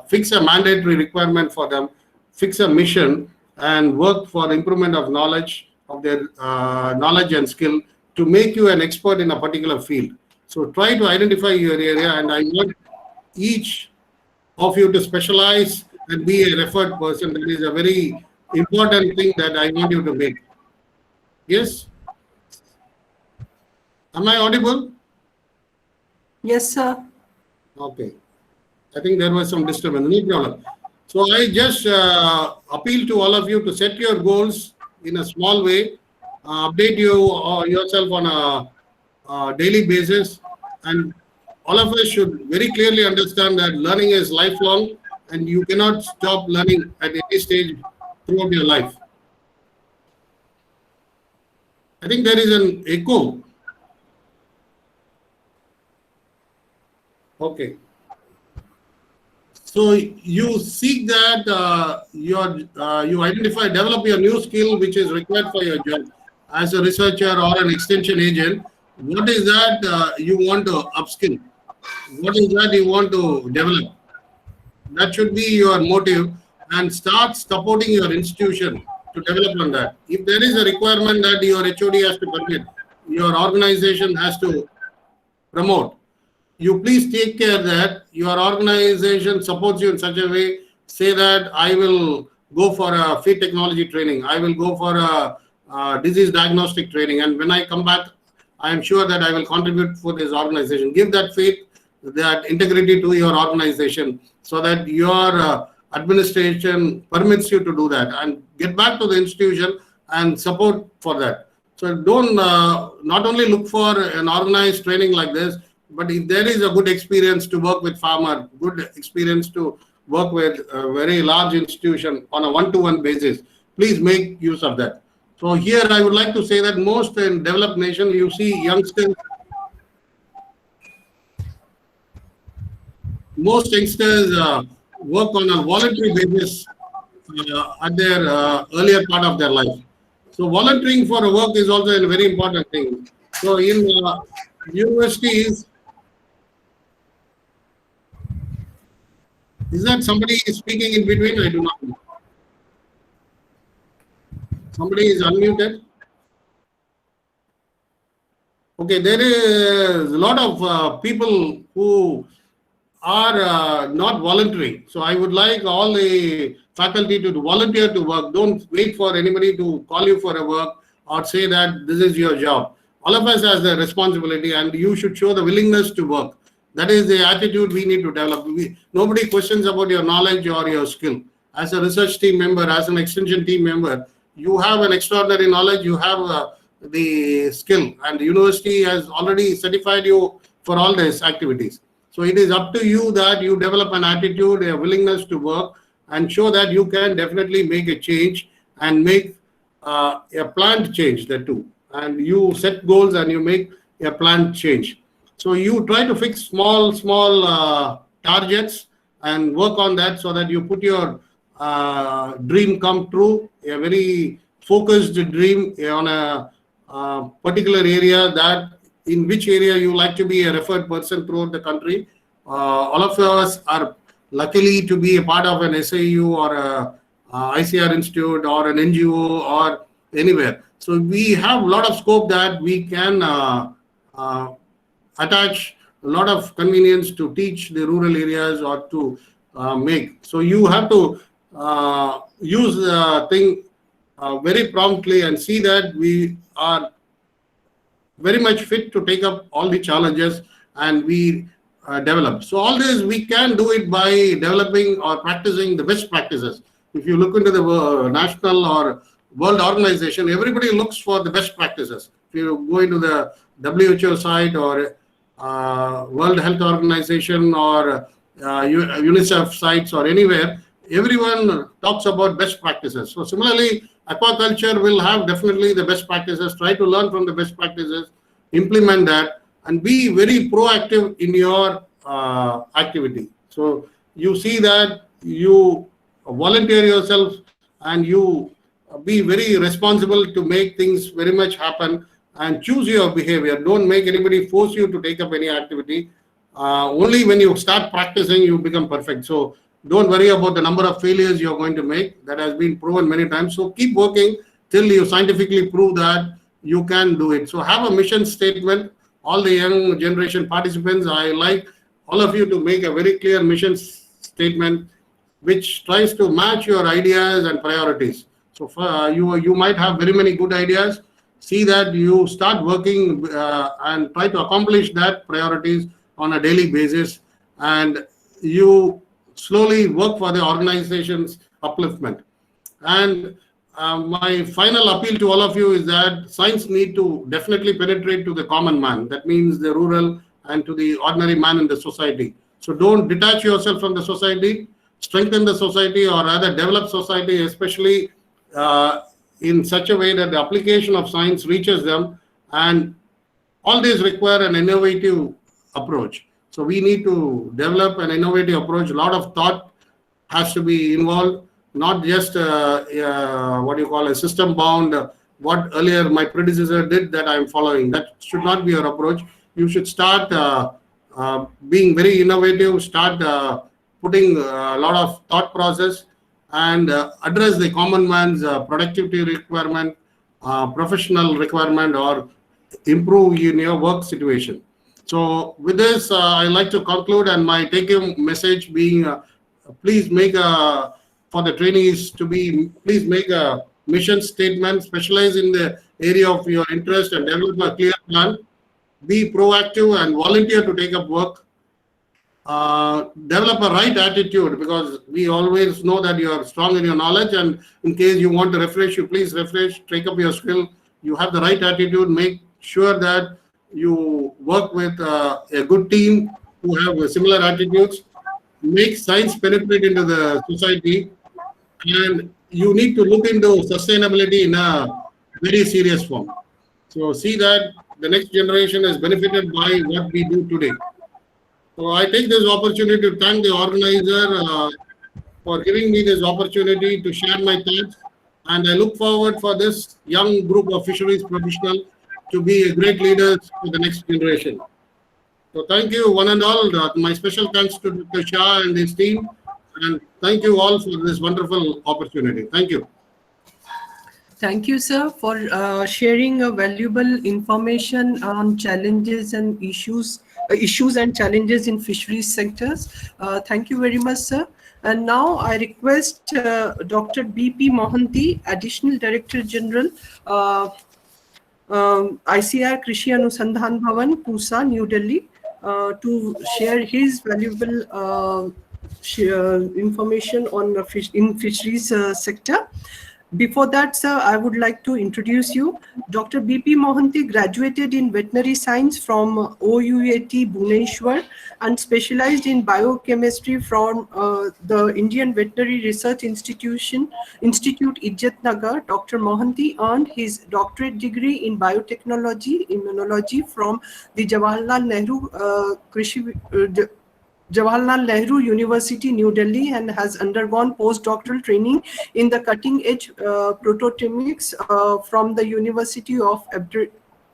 fix a mandatory requirement for them, fix a mission, and work for improvement of knowledge, of their knowledge and skill to make you an expert in a particular field. So try to identify your area, and I want each of you to specialize and be a referred person. That is a very important thing that I want you to make. Yes? Am I audible? Yes, sir. Okay. I think there was some disturbance. No problem. So I just appeal to all of you to set your goals in a small way, update yourself on a daily basis, and all of us should very clearly understand that learning is lifelong, and you cannot stop learning at any stage throughout your life. I think there is an echo. Okay. So you seek that you identify, develop your new skill which is required for your job as a researcher or an extension agent. What is that you want to upskill? What is that you want to develop? That should be your motive, and start supporting your institution to develop on that. If there is a requirement that your HOD has to permit, your organization has to promote, you please take care that your organization supports you in such a way. Say that I will go for a feed technology training, I will go for a disease diagnostic training, and when I come back, I am sure that I will contribute for this organization. Give that faith, that integrity to your organization, so that your administration permits you to do that, and get back to the institution and support for that. So don't not only look for an organized training like this, but if there is a good experience to work with farmer, good experience to work with a very large institution on a one-to-one basis, please make use of that. So here I would like to say that most in developed nations, you see youngsters, most youngsters work on a voluntary basis at their earlier part of their life. So volunteering for a work is also a very important thing. So in universities, is that somebody is speaking in between? I do not know. Somebody is unmuted. Okay, there is a lot of people who are not volunteering. So I would like all the faculty to volunteer to work. Don't wait for anybody to call you for a work or say that this is your job. All of us has the responsibility, and you should show the willingness to work. That is the attitude we need to develop. Nobody questions about your knowledge or your skill. As a research team member, as an extension team member, you have an extraordinary knowledge, you have the skill, and the university has already certified you for all these activities. So it is up to you that you develop an attitude, a willingness to work, and show that you can definitely make a change and make a planned change there too. And you set goals and you make a planned change. So you try to fix small targets and work on that, so that you put your dream come true, a very focused dream on a particular area, that in which area you like to be a referred person throughout the country. All of us are luckily to be a part of an SAU or a ICR Institute or an NGO or anywhere. So we have a lot of scope that we can attach a lot of convenience to teach the rural areas or to make. So you have to use the thing very promptly and see that we are very much fit to take up all the challenges, and we develop. So all this we can do it by developing or practicing the best practices. If you look into the national or world organization, everybody looks for the best practices. If you go into the WHO site or World Health Organization or UNICEF sites or anywhere, everyone talks about best practices. So similarly, aquaculture will have definitely the best practices. Try to learn from the best practices, implement that, and be very proactive in your activity. So you see that you volunteer yourself and you be very responsible to make things very much happen, and choose your behavior. Don't make anybody force you to take up any activity. Only when you start practicing, you become perfect. So don't worry about the number of failures you're going to make. That has been proven many times. So keep working till you scientifically prove that you can do it. So have a mission statement. All the young generation participants, I like all of you to make a very clear mission statement which tries to match your ideas and priorities. So you might have very many good ideas. See that you start working and try to accomplish that priorities on a daily basis, and you slowly work for the organization's upliftment. And my final appeal to all of you is that science need to definitely penetrate to the common man. That means the rural and to the ordinary man in the society. So don't detach yourself from the society, strengthen the society, or rather develop society, especially in such a way that the application of science reaches them. And all these require an innovative approach. So we need to develop an innovative approach. A lot of thought has to be involved, not just what you call a system bound, what earlier my predecessor did that I'm following. That should not be your approach. You should start being very innovative, start putting a lot of thought process, and address the common man's productivity requirement, professional requirement, or improve in your work situation. So with this, I like to conclude, and my take-home message being, please make for the trainees to be, please make a mission statement, specialize in the area of your interest, and develop a clear plan. Be proactive and volunteer to take up work. Develop a right attitude, because we always know that you are strong in your knowledge, and in case you want to refresh, you please refresh, take up your skill. You have the right attitude. Make sure that you work with a good team who have similar attitudes. Make science penetrate into the society, and you need to look into sustainability in a very serious form. So see that the next generation is benefited by what we do today. So I take this opportunity to thank the organizer for giving me this opportunity to share my thoughts, and I look forward for this young group of fisheries professionals to be a great leaders for the next generation. So thank you one and all. My special thanks to Dr. Shah and his team, and thank you all for this wonderful opportunity. Thank you. Thank you, sir, for sharing a valuable information on challenges and issues and challenges in fisheries sectors. Thank you very much, sir. And now I request Dr. B.P. Mohanty, Additional Director General, ICAR Krishi Anusandhan Bhavan, Pusa, New Delhi, to share his valuable information on in fisheries sector. Before that, sir, I would like to introduce you. Dr. B.P. Mohanty graduated in veterinary science from OUAT Bhubaneswar and specialized in biochemistry from the Indian Veterinary Research Institute, Ijjatnagar. Dr. Mohanty earned his doctorate degree in biotechnology, immunology from the Jawaharlal Nehru University, New Delhi, and has undergone postdoctoral training in the cutting-edge proteomics from the University of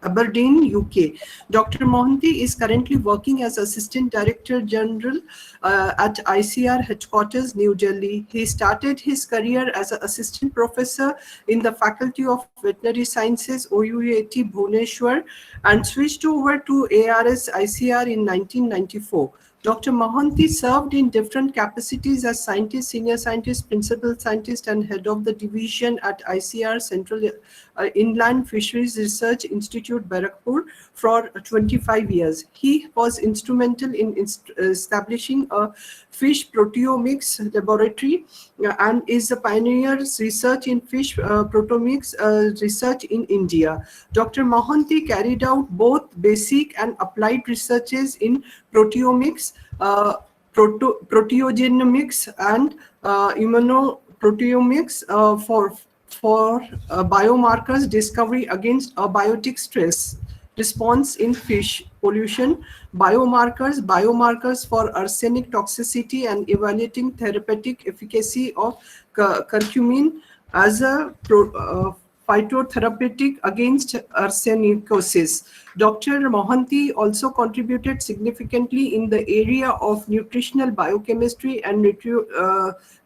Aberdeen, UK. Dr. Mohanty is currently working as Assistant Director General at ICAR Headquarters, New Delhi. He started his career as an Assistant Professor in the Faculty of Veterinary Sciences, OUAT Bhubaneswar, and switched over to ARS ICAR in 1994. Dr. Mohanty served in different capacities as scientist, senior scientist, principal scientist, and head of the division at ICAR Central Inland Fisheries Research Institute, Barakpur, for 25 years. He was instrumental in establishing a fish proteomics laboratory and is a pioneer research in fish proteomics research in India. Dr. Mohanty carried out both basic and applied researches in proteomics, proteogenomics, and immunoproteomics for biomarkers discovery against abiotic stress response in fish pollution, biomarkers for arsenic toxicity, and evaluating therapeutic efficacy of curcumin as a phytotherapeutic against arsenicosis. Dr. Mohanty also contributed significantly in the area of nutritional biochemistry and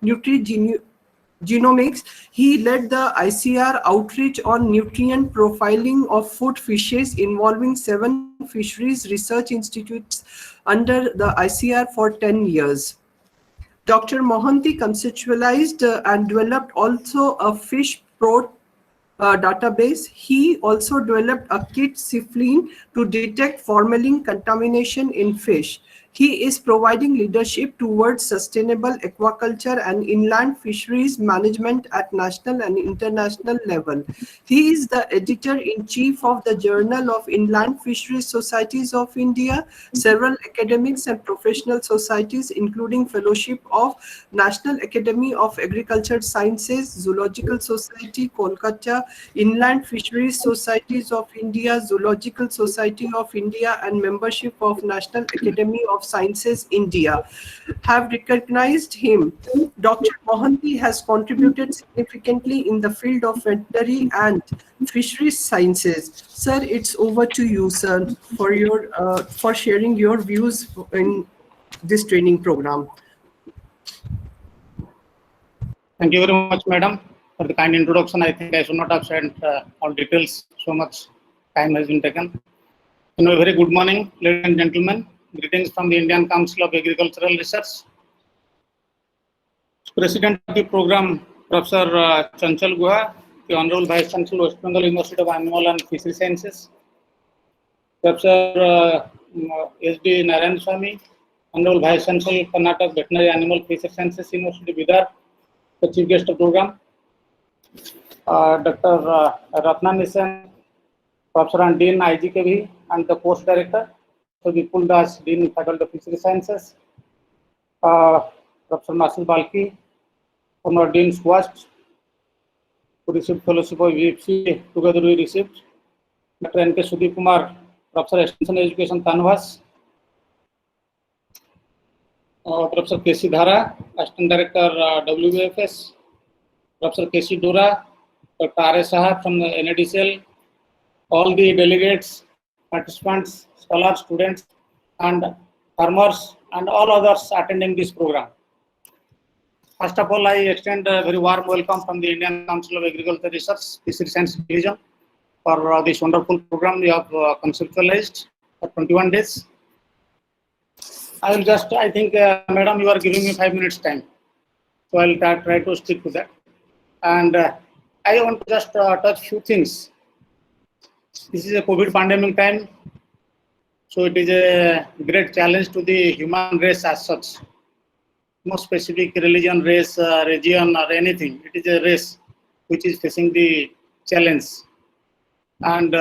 nutrigenomics. He led the ICAR outreach on nutrient profiling of food fishes involving 7 fisheries research institutes under the ICAR for 10 years. Dr. Mohanty conceptualized and developed also a fish database. He also developed a kit Ciflin to detect formalin contamination in fish. He is providing leadership towards sustainable aquaculture and inland fisheries management at national and international level. He is the editor-in-chief of the Journal of Inland Fisheries Societies of India, several academics and professional societies, including Fellowship of National Academy of Agricultural Sciences, Zoological Society, Kolkata, Inland Fisheries Societies of India, Zoological Society of India, and membership of National Academy of Sciences, India, have recognized him. Dr. Mohanty has contributed significantly in the field of veterinary and fisheries sciences. Sir, it's over to you, sir, for your for sharing your views in this training program. Thank you very much, madam, for the kind introduction. I think I should not have said all details. So much time has been taken. A very good morning, ladies and gentlemen. Greetings from the Indian Council of Agricultural Research. President of the program, Professor Chanchal Guha, the Honorable Vice Chancellor, West Bengal University of Animal and Fishery Sciences. Professor S.D. Narayan Swamy, Honorable Vice Chancellor, Karnataka Veterinary Animal Fishery Sciences University, Bidar, the Chief Guest of Program. Dr. Ratna Nissen, Professor and Dean IGKV, and the Post Director. So Vipul Das, Dean Faculty of Fishery Sciences. Professor Nasil Balki, former Dean SWAST, who received fellowship of VFC. Together we received Dr. N.K. Sudeep Kumar, Professor Extension Education, Tanvas. Professor K.C. Dhara, Assistant Director, WBFS. Professor K.C. Dora, Dr. R.S. Sahab from the NADCL. All the delegates, participants, scholars, students, and farmers, and all others attending this program. First of all, I extend a very warm welcome from the Indian Council of Agricultural Research, Fishery Science Division, for this wonderful program we have conceptualized for 21 days. I will just, I think, madam, you are giving me 5 minutes time. So I will try to stick to that. And I want to just touch few things. This is a COVID pandemic time. So it is a great challenge to the human race as such. No specific religion, race, region, or anything. It is a race which is facing the challenge. And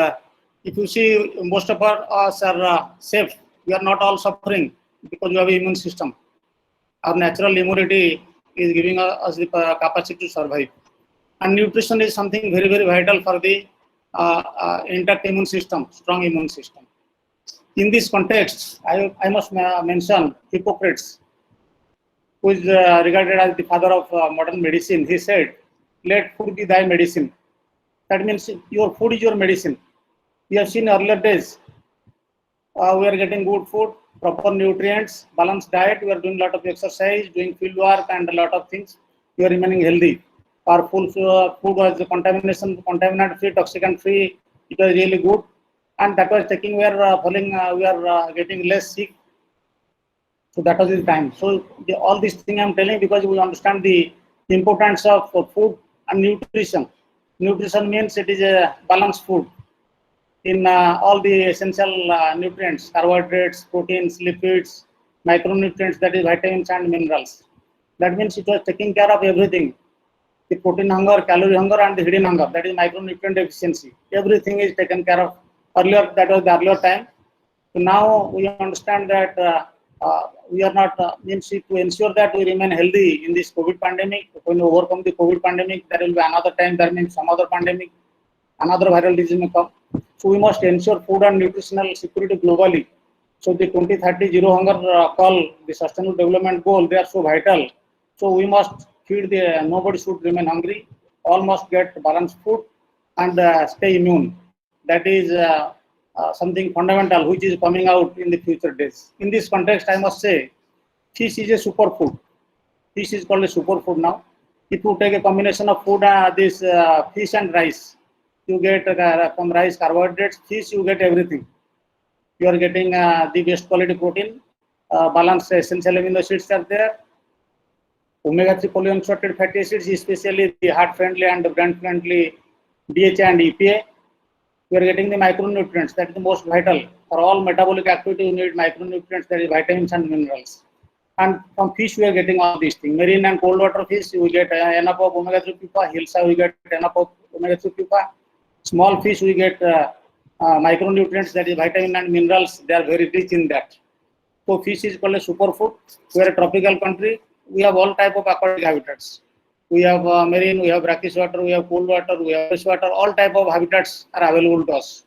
if you see, most of us are safe. We are not all suffering because we have an immune system. Our natural immunity is giving us the capacity to survive. And nutrition is something very, very vital for the intact immune system, strong immune system. In this context, I must mention Hippocrates, who is regarded as the father of modern medicine. He said, "Let food be thy medicine." That means your food is your medicine. We have seen earlier days, we are getting good food, proper nutrients, balanced diet. We are doing a lot of exercise, doing field work, and a lot of things. We are remaining healthy. Our food was contaminant free, toxicant free. It was really good, and that was taking. We are getting less sick. So that was the time. So all these things I'm telling because we understand the importance of food and nutrition. Nutrition means it is a balanced food in all the essential nutrients, carbohydrates, proteins, lipids, micronutrients, that is vitamins and minerals. That means it was taking care of everything. The protein hunger, calorie hunger, and the hidden hunger, that is micronutrient deficiency. Everything is taken care of. Earlier, that was the earlier time. So now we understand that we are not means to ensure that we remain healthy in this COVID pandemic. When we overcome the COVID pandemic, there will be another time, there means some other pandemic, another viral disease may come. So we must ensure food and nutritional security globally. So the 2030 zero hunger call, the sustainable development goal, they are so vital. So we must feed nobody should remain hungry. All must get balanced food and stay immune. That is something fundamental which is coming out in the future days. In this context, I must say, fish is a superfood. Fish is called a superfood now. If you take a combination of food, this fish and rice, you get from rice carbohydrates, fish you get everything. You are getting the best quality protein, balanced essential amino acids are there. Omega-3 polyunsaturated fatty acids, especially the heart-friendly and brain-friendly DHA and EPA. We are getting the micronutrients, that is the most vital. For all metabolic activity, you need micronutrients, that is vitamins and minerals. And from fish, we are getting all these things. Marine and cold water fish, we get enough of omega-3 pupa. Hillside, we get enough of omega-3 pupa. Small fish, we get micronutrients, that is vitamin and minerals. They are very rich in that. So fish is called a superfood. We are a tropical country. We have all type of aquatic habitats. We have marine, we have brackish water, we have cold water, we have fresh water. All type of habitats are available to us.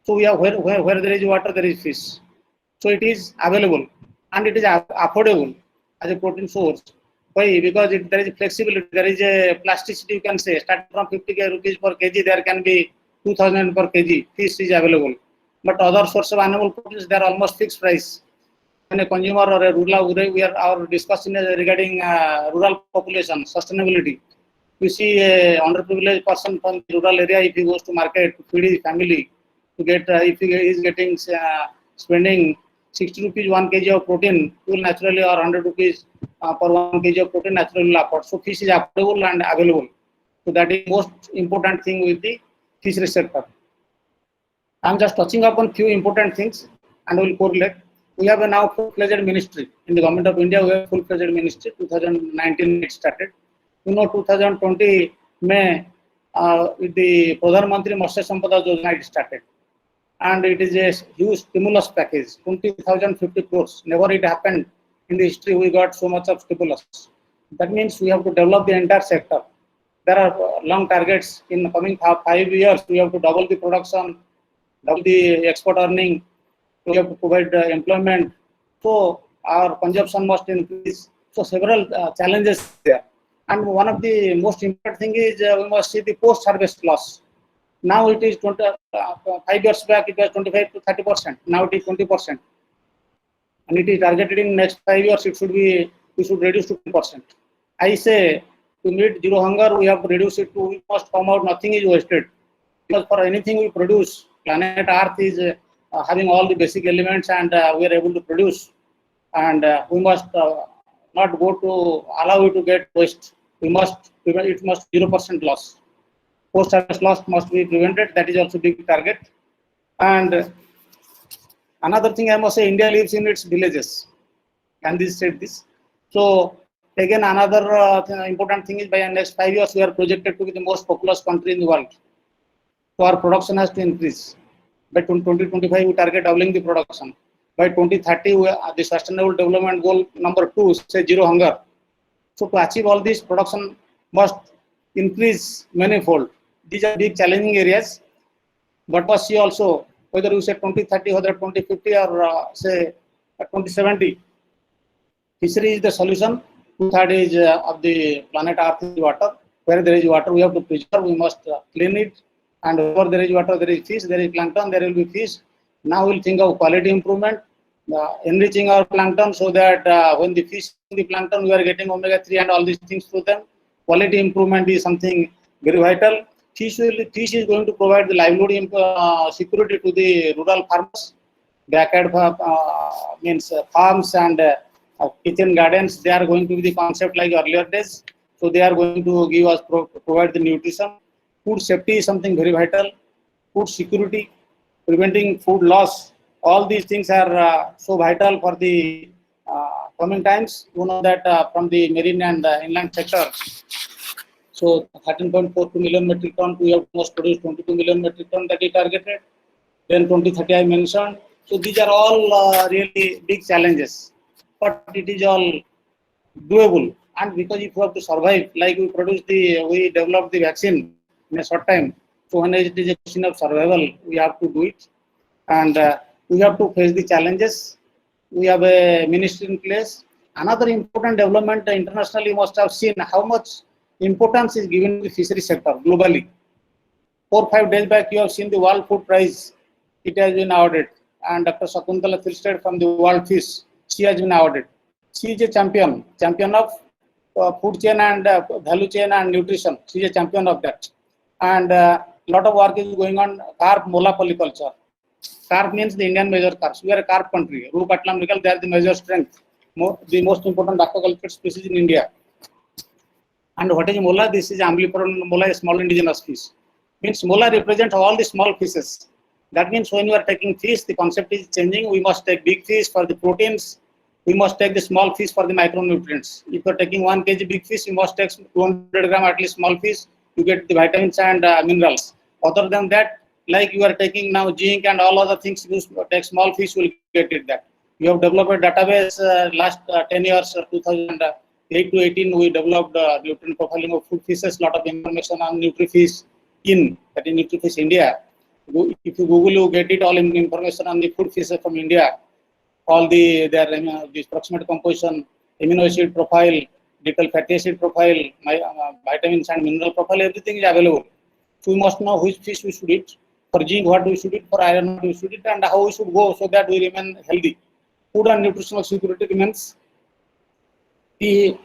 So we have where there is water, there is fish. So it is available and it is affordable as a protein source. Why? Because there is flexibility, there is a plasticity, you can say. Starting from 50 rupees per kg, there can be 2000 per kg. Fish is available. But other sources of animal proteins, they are almost fixed price. When a consumer or a rural, our discussion is regarding rural population, sustainability. We see a underprivileged person from the rural area, if he goes to market to feed his family, to get, if he is getting, spending 60 rupees 1 kg of protein, he will naturally, or 100 rupees per 1 kg of protein naturally will afford. So fish is affordable and available. So that is most important thing with the fishery sector. I am just touching upon few important things and will correlate. We have a now full-fledged ministry. In the government of India, we have full-fledged ministry. 2019 it started. 2020 May, with the Pradhan Mantri Matsya Sampada Yojana it started. And it is a huge stimulus package, 20,050 crores. Never it happened in the history we got so much of stimulus. That means we have to develop the entire sector. There are long targets. In the coming 5 years, we have to double the production, double the export earning. We have to provide employment. So our consumption must increase. So several challenges there. And one of the most important thing is we must see the post-harvest loss. Now it is 5 years back, it was 25 to 30%. Now it is 20%. And it is targeted in next 5 years, we should reduce to 10%. I say to meet zero hunger, we have to reduce it to, we must come out, nothing is wasted. Because for anything we produce, planet Earth is having all the basic elements and we are able to produce. And we must not go to allow it to get waste. We must prevent, it must 0% loss. Post-harvest loss must be prevented. That is also big target. And another thing I must say, India lives in its villages. Gandhi said this. So again, another important thing is by the next 5 years, we are projected to be the most populous country in the world. So our production has to increase. By 2025, we target doubling the production. By 2030, the Sustainable Development Goal number 2 says zero hunger. So to achieve all this, production must increase manifold. These are big challenging areas. But must see also whether you say 2030, whether 2050 or say 2070. Fishery is the solution. 2/3 is of the planet Earth is water. Where there is water, we have to preserve. We must clean it. And wherever there is water, there is fish, there is plankton, there will be fish. Now we'll think of quality improvement, enriching our plankton so that when the fish in the plankton, we are getting omega-3 and all these things through them. Quality improvement is something very vital. Fish is going to provide the livelihood security to the rural farmers. Backyard means farms and kitchen gardens, they are going to be the concept like earlier days. So they are going to give us, provide the nutrition. Food safety is something very vital. Food security, preventing food loss. All these things are so vital for the coming times. You know that from the marine and inland sector. So 13.42 million metric ton, we have must produce 22 million metric ton that is targeted. Then 2030 I mentioned. So these are all really big challenges, but it is all doable. And because if you have to survive, like we developed the vaccine in a short time. So when it is a question of survival, we have to do it. And we have to face the challenges. We have a ministry in place. Another important development internationally, you must have seen how much importance is given to the fishery sector globally. 4 or 5 days back, you have seen the World Food Prize. It has been awarded. And Dr. Shakuntala Thilsted from the World Fish, she has been awarded. She is a champion of food chain and value chain and nutrition. She is a champion of that. And a lot of work is going on carp mola polyculture. Carp means the Indian major carps. We are a carp country. Roo Patlam Nickel, they are the major strength. The most important aquaculture species in India. And what is mola? This is Amblyporon mola, a small indigenous fish. Means mola represents all the small fishes. That means when you are taking fish, the concept is changing. We must take big fish for the proteins. We must take the small fish for the micronutrients. If you are taking 1 kg big fish, you must take 200 gram at least small fish. You get the vitamins and minerals. Other than that, like you are taking now zinc and all other things, you take small fish, will get it that. We have developed a database last 10 years, 2008 to 18, we developed nutrient profiling of food fishes, lot of information on NutriFish in, that is NutriFish India. If you Google, you get it all information on the food fishes from India. All their this proximate composition, amino acid profile, detailed fatty acid profile, vitamins and mineral profile, everything is available. So we must know which fish we should eat, for zinc what we should eat, for iron what we should eat, and how we should go so that we remain healthy. Food and nutritional security remains the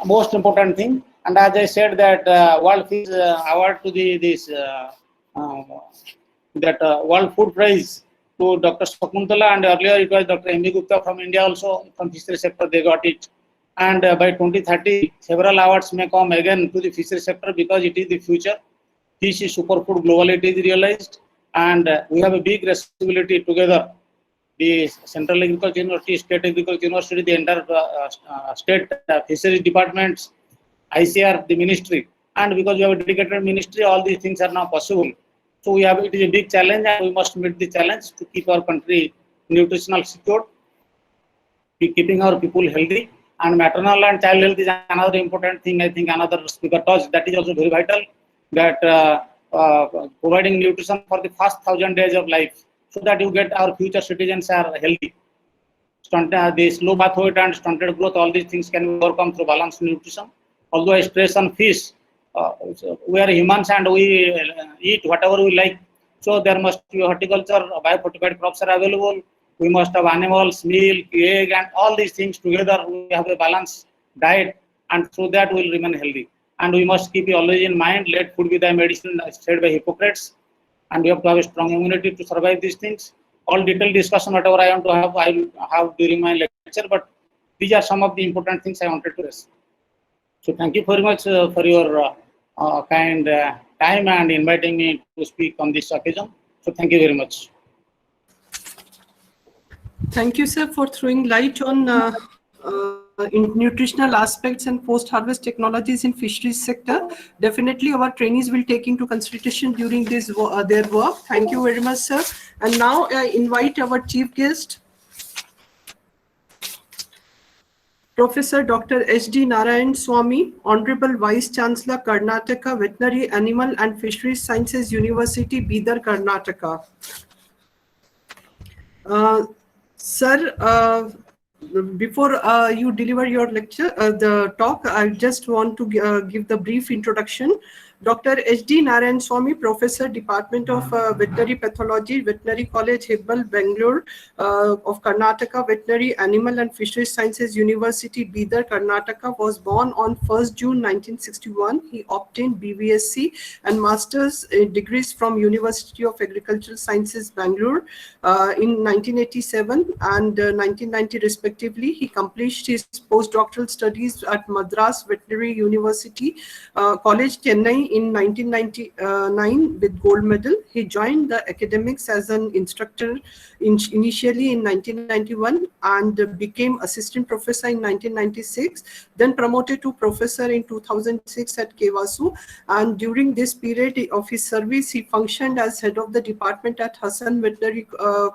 most important thing. And as I said that World Fish Award to World Food Prize to Dr. Shakuntala, and earlier it was Dr. M.B. Gupta from India also, from fishery sector they got it. And by 2030, several awards may come again to the fishery sector because it is the future. Fish is superfood globally, it is realized, and we have a big responsibility together. The Central Agriculture University, State Agriculture University, the entire state fisheries departments, ICR, the ministry, and because we have a dedicated ministry, all these things are now possible. So we have, it is a big challenge, and we must meet the challenge to keep our country nutritional secure, keeping our people healthy, and maternal and child health is another important thing. I think another speaker touched, that is also very vital, that providing nutrition for the first 1,000 days of life, so that you get our future citizens are healthy. The slow birth weight and stunted growth, all these things can be overcome through balanced nutrition. Although I stress on fish, we are humans and we eat whatever we like. So there must be horticulture, biofortified crops are available. We must have animals, milk, egg, and all these things together. We have a balanced diet, and through that we will remain healthy. And we must keep always in mind, let food be thy medicine, said by Hippocrates. And we have to have a strong immunity to survive these things. All detailed discussion, whatever I want to have, I will have during my lecture, but these are some of the important things I wanted to raise. So thank you very much for your kind time and inviting me to speak on this occasion. So thank you very much. Thank you, sir, for throwing light on in nutritional aspects and post-harvest technologies in fisheries sector. Definitely our trainees will take into consideration during this their work. Thank you very much, sir. And now I invite our chief guest, Professor Dr. H.D. Narayan Swamy, Honorable Vice Chancellor, Karnataka Veterinary Animal and Fisheries Sciences University, Bidar, Karnataka. Sir, before you deliver your lecture, the talk, I just want to give the brief introduction. Dr. H.D. Narayan Swamy, Professor, Department of Veterinary Pathology, Veterinary College, Hebbal, Bangalore, of Karnataka Veterinary Animal and Fisheries Sciences University, Bidar, Karnataka, was born on 1st June 1961. He obtained BVSc and Master's degrees from University of Agricultural Sciences, Bangalore in 1987 and 1990 respectively. He completed his postdoctoral studies at Madras Veterinary University College, Chennai in 1999 with gold medal. He joined the academics as an instructor initially in 1991 and became assistant professor in 1996, then promoted to professor in 2006 at Kevasu. And during this period of his service, he functioned as head of the department at Hassan Veterinary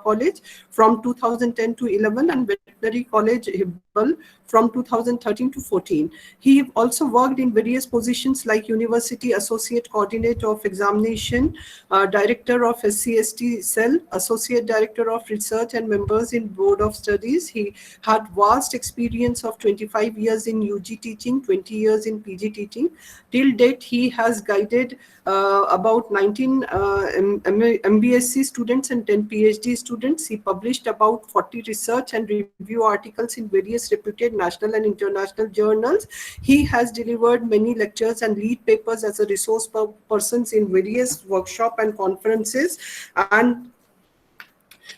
College from 2010 to 11 and Veterinary College Hebbal from 2013 to 14. He also worked in various positions like University Associate Coordinator of Examination, Director of SCST Cell, Associate Director of Research and members in Board of Studies. He had vast experience of 25 years in UG teaching, 20 years in PG teaching. Till date, he has guided about 19 MBSc students and 10 PhD students. He published about 40 research and review articles in various reputed national and international journals. He has delivered many lectures and lead papers as a resource persons in various workshops and conferences. And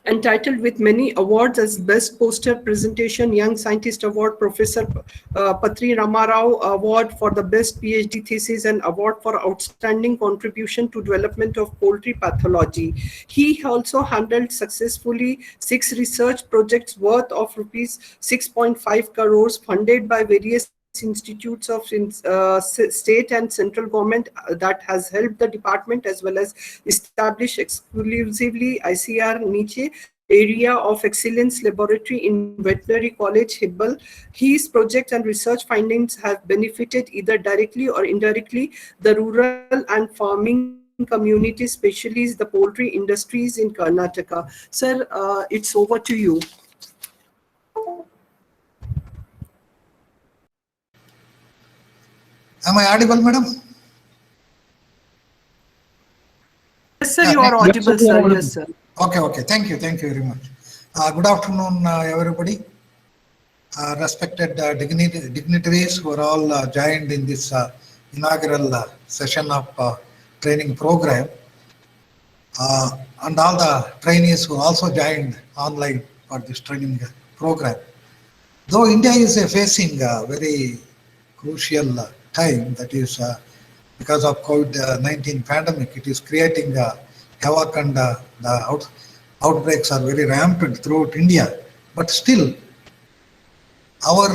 entitled with many awards as Best Poster Presentation, Young Scientist Award, Professor Patri Ramarao Award for the Best PhD Thesis, and Award for Outstanding Contribution to Development of Poultry Pathology. He also handled successfully 6 research projects worth of rupees 6.5 crores funded by various institutes of state and central government that has helped the department, as well as establish exclusively ICR Niche area of excellence laboratory in Veterinary College, Hibbal. His project and research findings have benefited either directly or indirectly the rural and farming community, especially the poultry industries in Karnataka. Sir, it's over to you. Am I audible, madam? Yes, sir, you are audible, sir. Yes, sir. Okay. Thank you very much. Good afternoon, everybody. Respected dignitaries who are all joined in this inaugural session of training program, and all the trainees who also joined online for this training program. Though India is facing a very crucial time, that is because of COVID-19 pandemic, it is creating havoc, and the outbreaks are very rampant throughout India. But still, our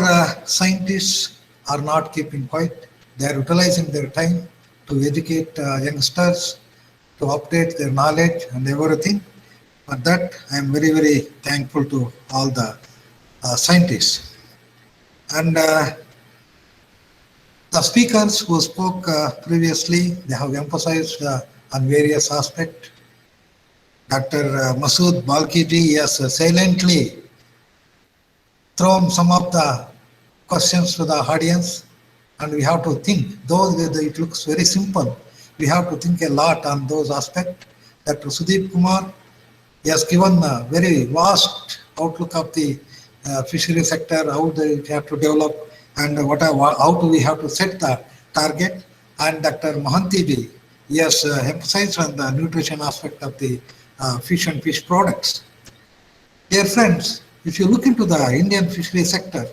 scientists are not keeping quiet. They are utilizing their time to educate youngsters, to update their knowledge and everything. For that, I am very, very thankful to all the scientists. And the speakers who spoke previously, they have emphasized on various aspects. Dr. Masood Balkiji has silently thrown some of the questions to the audience, and we have to think, though it looks very simple, we have to think a lot on those aspects. Dr. Sudeep Kumar, he has given a very vast outlook of the fishery sector, how they have to develop, and how do we have to set the target. And Dr. Mohanty ji, he has emphasized on the nutrition aspect of the fish and fish products. Dear friends, if you look into the Indian fishery sector,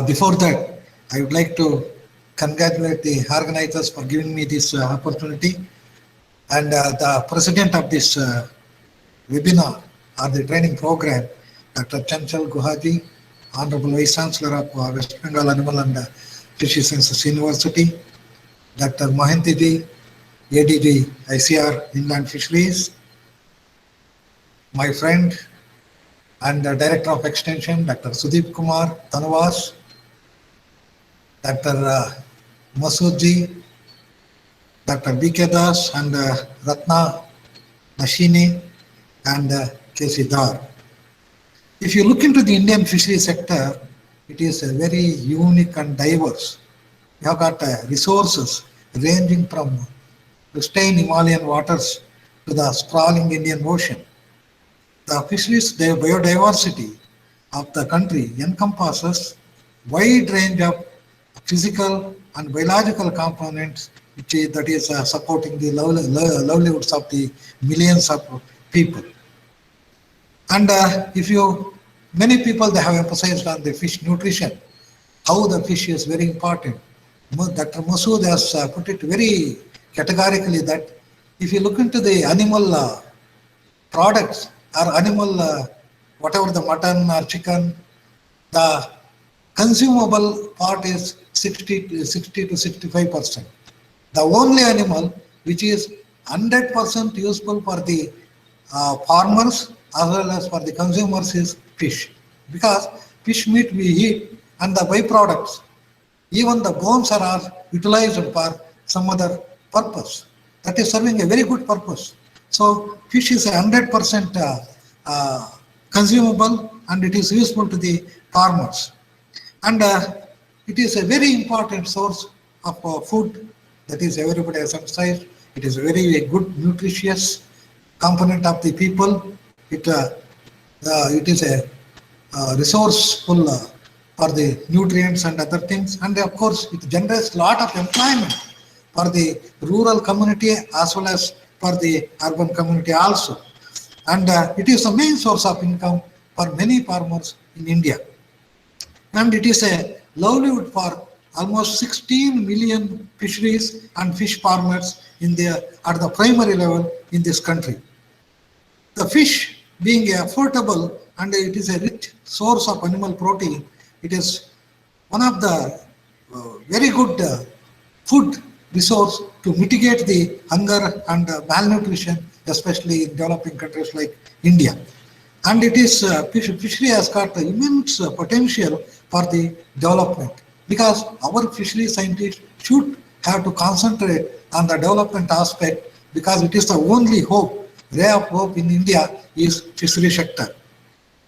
before that, I would like to congratulate the organizers for giving me this opportunity, and the president of this webinar or the training program, Dr. Chanchal Guhaji, Honorable Vice Chancellor of West Bengal Animal and Fishery Sciences University, Dr. Mohanty ji, ADG ICR Inland Fisheries, my friend and Director of Extension, Dr. Sudeep Kumar Tanwas, Dr. Masood ji, Dr. B.K. Das, and Ratna Nashini, and K.C. Dar. If you look into the Indian fishery sector, it is very unique and diverse. You have got resources ranging from pristine Himalayan waters to the sprawling Indian Ocean. The fisheries biodiversity of the country encompasses wide range of physical and biological components that is supporting the livelihoods of the millions of people. And many people, they have emphasized on the fish nutrition, how the fish is very important. Dr. Masood has put it very categorically that if you look into the animal products or animal, whatever the mutton or chicken, the consumable part is 60 to 65%. The only animal which is 100% useful for the farmers as well as for the consumers is fish, because fish meat we eat and the byproducts, even the bones are utilized for some other purpose that is serving a very good purpose. So fish is 100% consumable and it is useful to the farmers, and it is a very important source of food. That is, everybody has emphasized. It is a very good nutritious component of the people. It is a resourceful for the nutrients and other things, and of course it generates a lot of employment for the rural community as well as for the urban community also. And it is the main source of income for many farmers in India. And it is a livelihood for almost 16 million fisheries and fish farmers at the primary level in this country. The fish being affordable and it is a rich source of animal protein, it is one of the very good food resource to mitigate the hunger and malnutrition, especially in developing countries like India. And it is fishery has got immense potential for the development, because our fishery scientists should have to concentrate on the development aspect, because it is the only hope, ray of hope in India is fishery sector.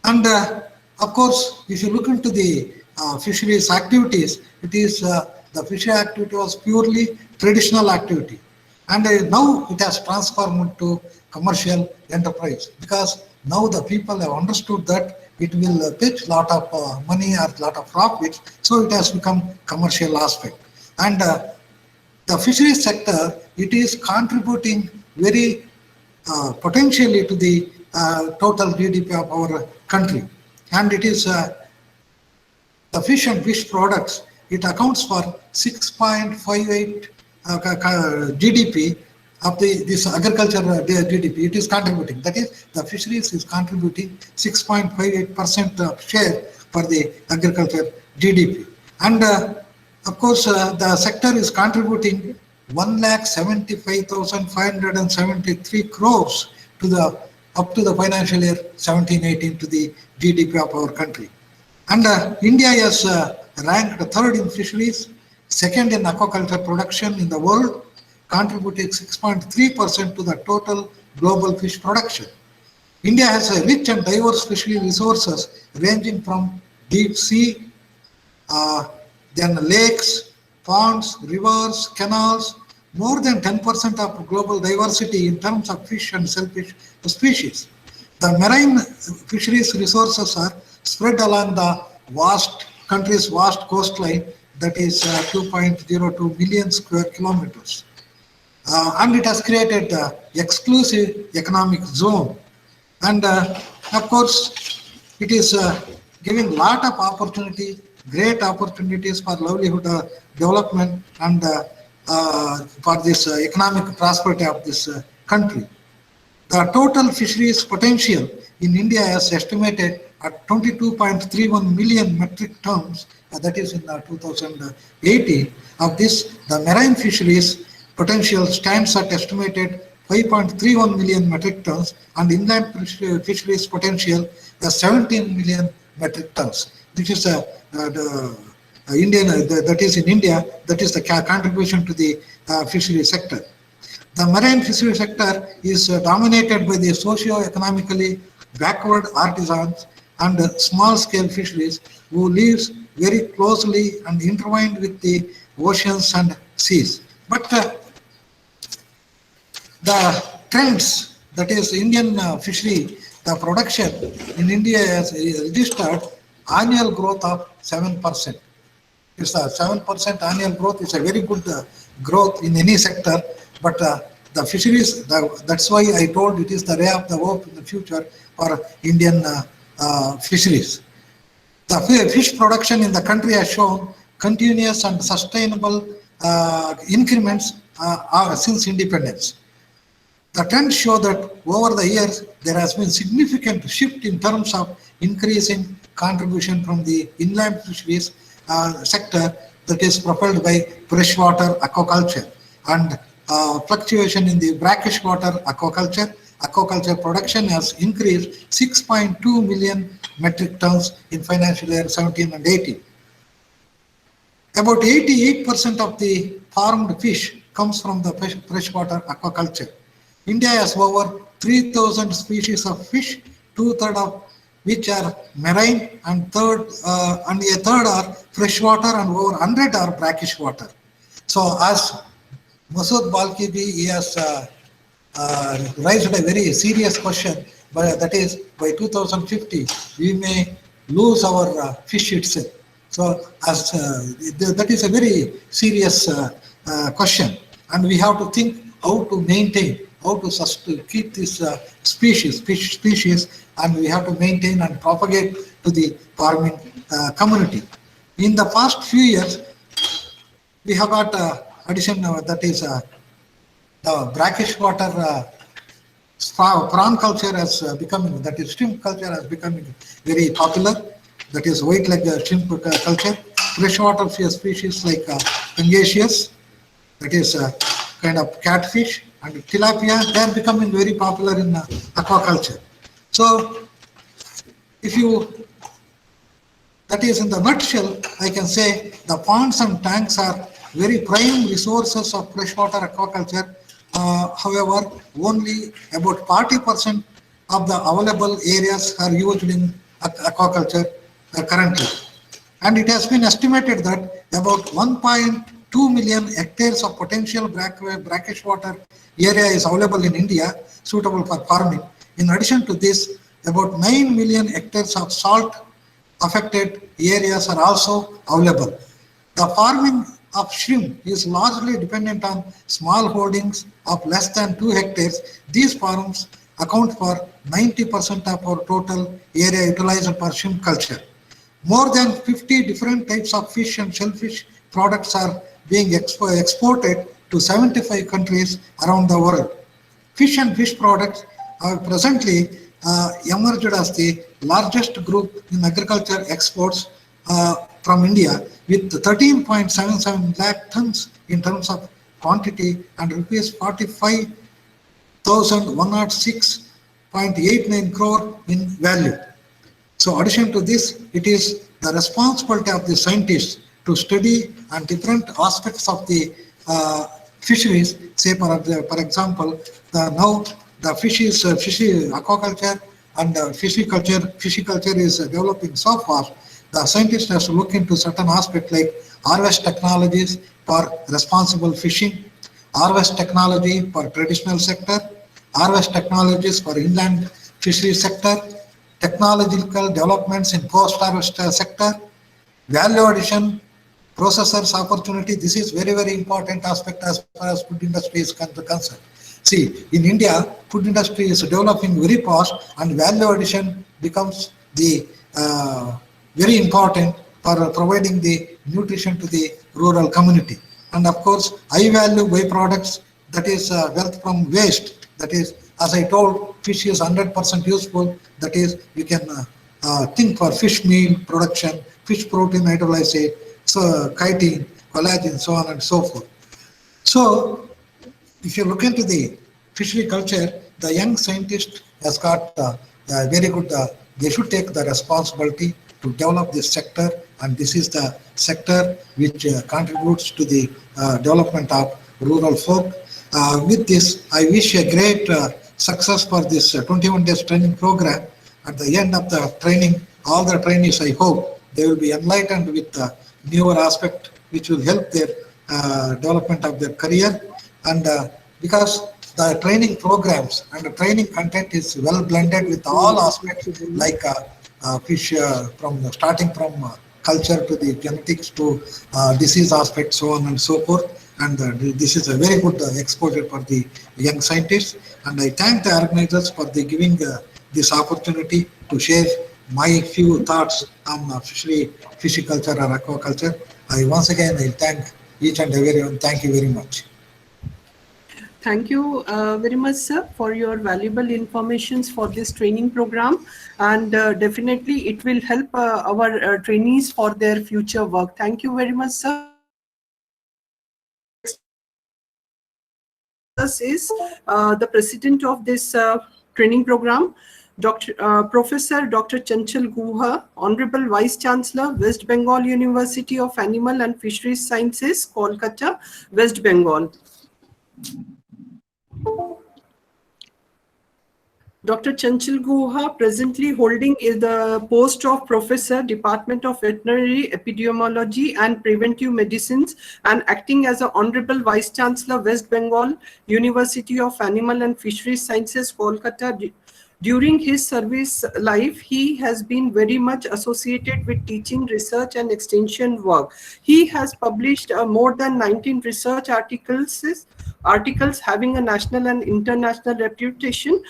And of course, if you look into the fisheries activities, it is the fishery activity was purely traditional activity, and now it has transformed to commercial enterprise, because now the people have understood that it will fetch lot of money or lot of profits, so it has become commercial aspect. And the fisheries sector, it is contributing very potentially to the total GDP of our country, and it is the fish and fish products, it accounts for 6.58 GDP of this agriculture GDP. It is contributing, that is the fisheries is contributing 6.58% share for the agriculture GDP. And of course the sector is contributing 1,75,573 crores to the up to the financial year 17-18 to the GDP of our country. And India is ranked third in fisheries, second in aquaculture production in the world, contributing 6.3% to the total global fish production. India has a rich and diverse fishery resources ranging from deep sea, then lakes, ponds, rivers, canals, more than 10% of global diversity in terms of fish and shellfish species. The marine fisheries resources are spread along the country's vast coastline, that is 2.02 million square kilometers. And it has created exclusive economic zone. And of course, it is giving lot of opportunity, great opportunities for livelihood development and for this economic prosperity of this country. The total fisheries potential in India is estimated at 22.31 million metric tons, that is in 2018. Of this, the marine fisheries potential stands at estimated 5.31 million metric tons, and inland fisheries potential is 17 million metric tons. This is that is in India, that is the contribution to the fishery sector. The marine fishery sector is dominated by the socio-economically backward artisans and small-scale fisheries who lives very closely and intertwined with the oceans and seas. But the trends, that is Indian fishery, the production in India has registered annual growth of 7%. It's a 7% annual growth is a very good growth in any sector, but the fisheries, that's why I told it is the ray of the hope in the future for Indian fisheries. The fish production in the country has shown continuous and sustainable increments since independence. The trends show that over the years, there has been significant shift in terms of increasing contribution from the inland fisheries sector, that is propelled by freshwater aquaculture, and fluctuation in the brackish water aquaculture. Aquaculture production has increased 6.2 million metric tons in financial year 17 and 18. About 88% of the farmed fish comes from the freshwater aquaculture. India has over 3,000 species of fish, 2/3 of which are marine, and a third are freshwater, and over 100 are brackish water. So as Masood Balkhi, he has raised a very serious question, but that is by 2050 we may lose our fish itself. So as that is a very serious question, and we have to think how to maintain how to keep this species, and we have to maintain and propagate to the farming community. In the past few years, we have got addition that is the brackish water prawn culture has become, that is shrimp culture has become very popular. That is white leg shrimp culture. Freshwater species like pangasius, that is kind of catfish, and tilapia, they are becoming very popular in aquaculture. So if you, that is in the nutshell, I can say the ponds and tanks are very prime resources of freshwater aquaculture. However, only about 40% of the available areas are used in aquaculture currently. And it has been estimated that about 1.2 million hectares of potential brackish water area is available in India, suitable for farming. In addition to this, about 9 million hectares of salt affected areas are also available. The farming of shrimp is largely dependent on small holdings of less than 2 hectares. These farms account for 90% of our total area utilized for shrimp culture. More than 50 different types of fish and shellfish products are being exported to 75 countries around the world. Fish and fish products are presently emerged as the largest group in agriculture exports from India, with 13.77 lakh tons in terms of quantity and rupees 45,106.89 crore in value. So, addition to this, it is the responsibility of the scientists to study and different aspects of the fisheries. Say, for example, now the fishes, aquaculture and fishiculture is developing so fast. The scientists have to look into certain aspects like harvest technologies for responsible fishing, harvest technology for traditional sector, harvest technologies for inland fishery sector, technological developments in post-harvest sector, value addition, processors opportunity. This is very, very important aspect as far as food industry is concerned. See, in India, food industry is developing very fast, and value addition becomes the very important for providing the nutrition to the rural community. And of course, high value byproducts, that is wealth from waste. That is, as I told, fish is 100% useful. That is, you can think for fish meal production, fish protein hydrolysate, so chitin, collagen, so on and so forth. So, if you look into the fishery culture, the young scientist has got very good, they should take the responsibility to develop this sector, and this is the sector which contributes to the development of rural folk. With this, I wish a great success for this 21 days training program. At the end of the training, all the trainees, I hope, they will be enlightened with the newer aspect which will help their development of their career. And because the training programs and the training content is well blended with all aspects like fish, starting from culture to the genetics to disease aspects, so on and so forth. And this is a very good exposure for the young scientists. And I thank the organizers for giving this opportunity to share my few thoughts on fishiculture or aquaculture. Once again, I thank each and everyone. Thank you very much. Thank you very much, sir, for your valuable informations for this training program, and definitely it will help our trainees for their future work. Thank you very much, sir. This is the president of this training program, Professor Dr. Chanchal Guha, Honorable Vice Chancellor, West Bengal University of Animal and Fisheries Sciences, Kolkata, West Bengal. Dr. Chanchal Guha, presently holding the post of Professor, Department of Veterinary Epidemiology and Preventive Medicines, and acting as an Honorable Vice Chancellor, West Bengal University of Animal and Fisheries Sciences, Kolkata. During his service life, he has been very much associated with teaching, research and extension work. He has published more than 19 research articles articles having a national and international reputation.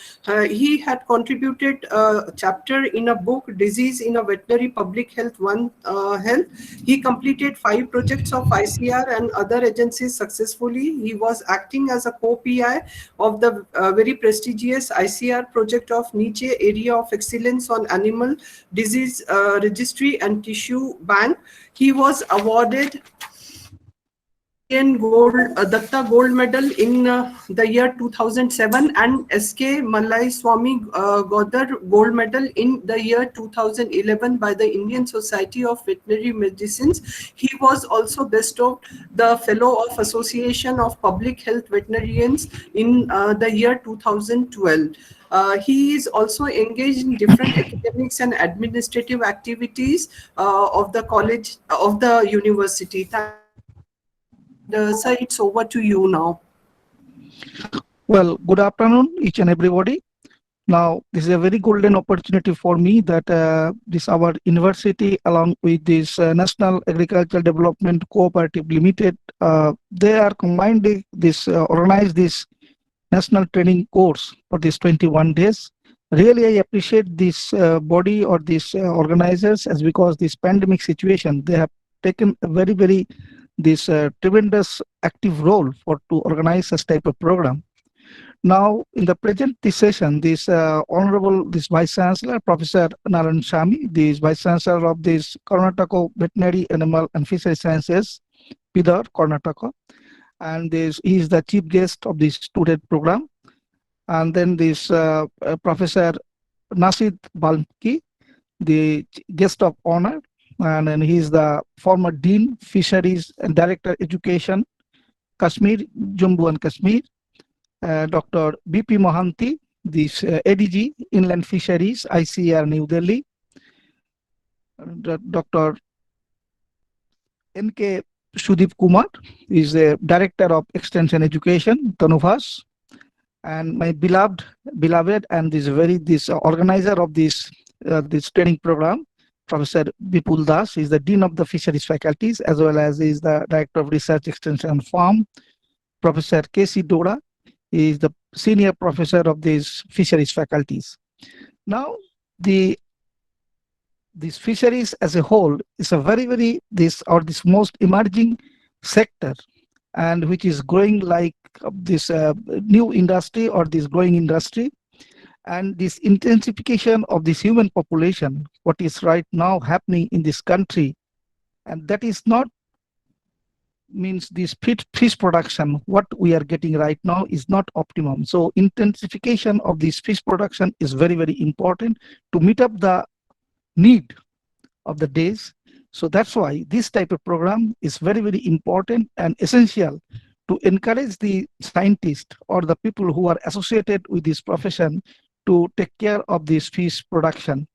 He had contributed a chapter in a book, Disease in a Veterinary Public Health, One Health. He completed 5 projects of ICR and other agencies successfully. He was acting as a co-PI of the very prestigious ICR project of Niche Area of Excellence on Animal Disease Registry and Tissue Bank. He was awarded Datta Gold Medal in the year 2007 and S.K. Malai Swami Godar Gold Medal in the year 2011 by the Indian Society of Veterinary Medicines. He was also bestowed the Fellow of Association of Public Health Veterinarians in the year 2012. He is also engaged in different academics and administrative activities of the college, of the university. Sir, it's over to you now. Well, good afternoon, each and everybody. Now, this is a very golden opportunity for me that this our university, along with this National Agricultural Development Cooperative Limited, they are combined this organize this national training course for this 21 days. Really, I appreciate this body or these organizers, as because this pandemic situation, they have taken a very this tremendous active role for to organize such type of program. Now, in the present this session, this Honorable this Vice Chancellor, Professor Narayan Shami, this Vice Chancellor of this Karnataka Veterinary Animal and Fishery Sciences, Bidar, Karnataka, and this he is the chief guest of this student program. And then this Professor Nasid Balki, the guest of honor, and then he is the former Dean Fisheries and Director Education, Kashmir, Jammu and Kashmir. Dr. B.P. Mohanty, this ADG, Inland Fisheries, ICAR, New Delhi. Dr. N.K. Sudip Kumar is the Director of Extension Education, Tanuvas. And my beloved and this organizer of this training program, Professor Vipul Das, is the Dean of the Fisheries Faculties, as well as is the Director of Research Extension and Farm. Professor K.C. Dora is the Senior Professor of these Fisheries Faculties. Now, this fisheries as a whole is a very this most emerging sector, and which is growing like this new industry or this growing industry. And this intensification of this human population, what is right now happening in this country, and that is not means this fish production, what we are getting right now is not optimum. So intensification of this fish production is very important to meet up the need of the days. So that's why this type of program is very important and essential to encourage the scientists or the people who are associated with this profession to take care of this fish production.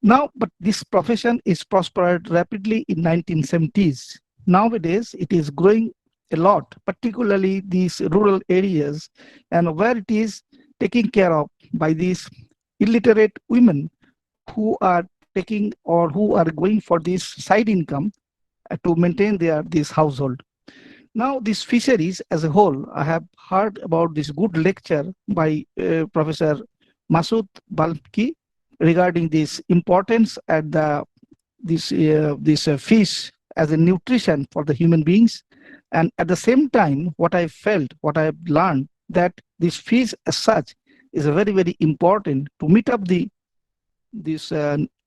Now, but this profession is prospered rapidly in 1970s. Nowadays, it is growing a lot, particularly these rural areas, and where it is taken care of by these illiterate women who are taking or who are going for this side income to maintain this household. Now, this fisheries as a whole, I have heard about this good lecture by Professor Masood Balki regarding this importance and this fish as a nutrition for the human beings. And at the same time, what I felt, what I have learned, that this fish as such is a very important to meet up this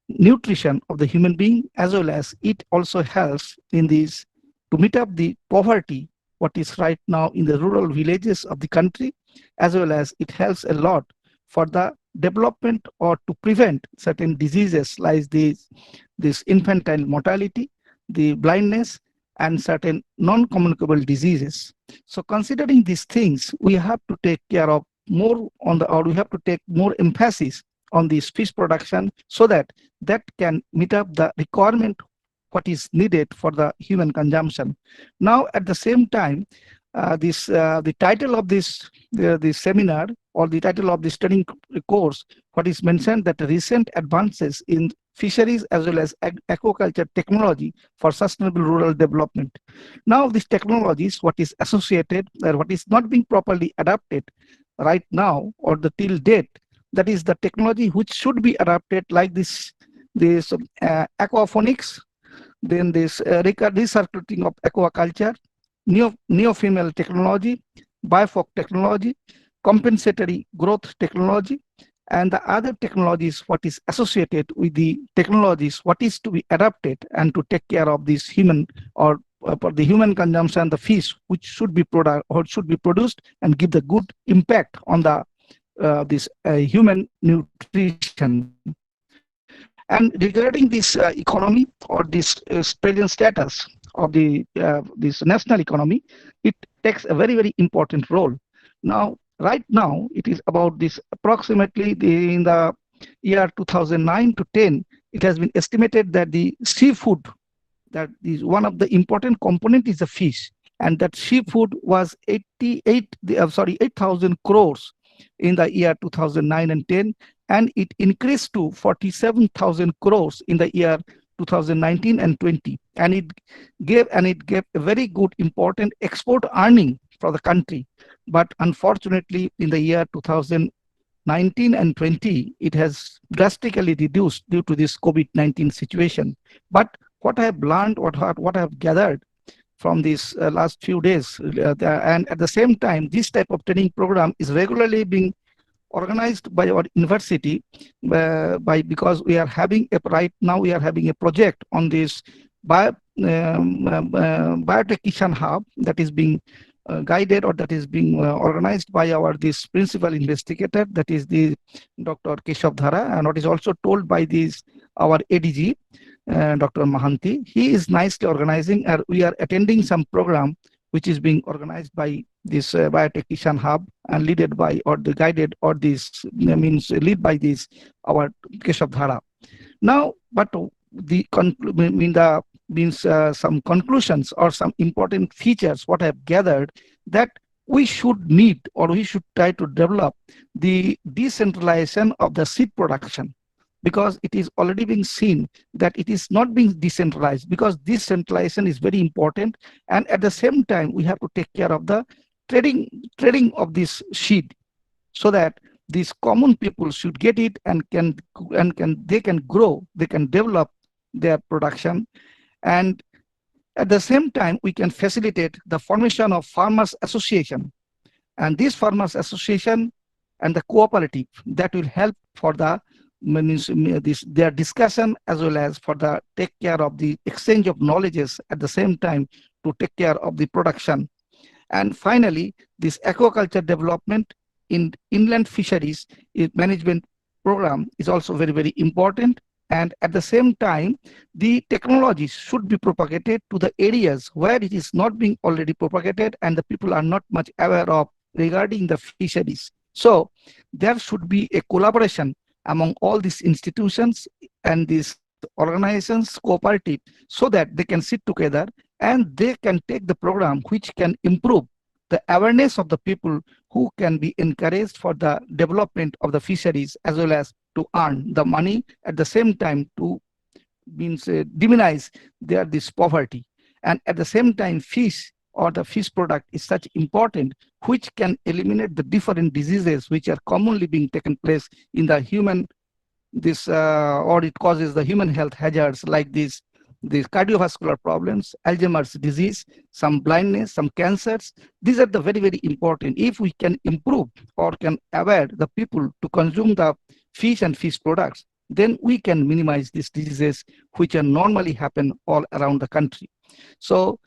nutrition of the human being, as well as it also helps in this to meet up the poverty what is right now in the rural villages of the country, as well as it helps a lot for the development or to prevent certain diseases like this infantile mortality, the blindness, and certain non-communicable diseases. So considering these things, we have to take care of more we have to take more emphasis on this fish production so that can meet up the requirement what is needed for the human consumption. Now, at the same time, the title of this seminar, or the title of this training course, what is mentioned, that recent advances in fisheries as well as aquaculture technology for sustainable rural development. Now, these technologies, what is associated, or what is not being properly adapted right now or the till date, that is the technology which should be adapted, like this aquaponics, then this recirculating of aquaculture, neofemal technology, biofork technology, compensatory growth technology, and the other technologies what is associated with the technologies what is to be adapted and to take care of this human, or for the human consumption, the fish which should be produced and give the good impact on the this human nutrition. And regarding this economy, or this present status of the this national economy, it takes a very, very important role. Now, right now, it is about this approximately in the year 2009 to 10, it has been estimated that the seafood, that is one of the important component is the fish, and that seafood was 8,000 crores in the year 2009 and 10, and it increased to 47,000 crores in the year 2019 and 20, and it gave a very good important export earning for the country. But unfortunately, in the year 2019 and 20, it has drastically reduced due to this COVID-19 situation. But what I have learned, what I have gathered from these last few days, and at the same time, this type of training program is regularly being organized by our university, because we are having right now we are having a project on this biotech Kishan Hub that is being guided, or that is being organized by this principal investigator, that is the Dr. Keshav Dhara, and what is also told by our ADG, Dr. Mahanti. He is nicely organizing, and we are attending some program which is being organized by this Biotech Kishan Hub and led by, or the guided, or this means led by our Keshav Dhara. Now, but some conclusions or some important features what I have gathered, that we should need, or we should try to develop the decentralization of the seed production, because it is already being seen that it is not being decentralized, because decentralization is very important, and at the same time we have to take care of the trading of this seed, so that these common people should get it and they can grow, they can develop their production. And at the same time, we can facilitate the formation of farmers association, and this farmers association and the cooperative, that will help for their discussion, as well as for the take care of the exchange of knowledges, at the same time to take care of the production. And finally, this aquaculture development in inland fisheries management program is also very, very important. And at the same time, the technologies should be propagated to the areas where it is not being already propagated and the people are not much aware of regarding the fisheries. So there should be a collaboration among all these institutions and these organizations, cooperative, so that they can sit together and they can take the program which can improve the awareness of the people, who can be encouraged for the development of the fisheries, as well as to earn the money, at the same time to demonize this poverty. And at the same time, fish, or the fish product, is such important, which can eliminate the different diseases which are commonly being taken place in the human, or it causes the human health hazards, like these cardiovascular problems, Alzheimer's disease, some blindness, some cancers. These are the very, very important. If we can improve or can aware the people to consume the fish and fish products, then we can minimize these diseases which are normally happen all around the country. So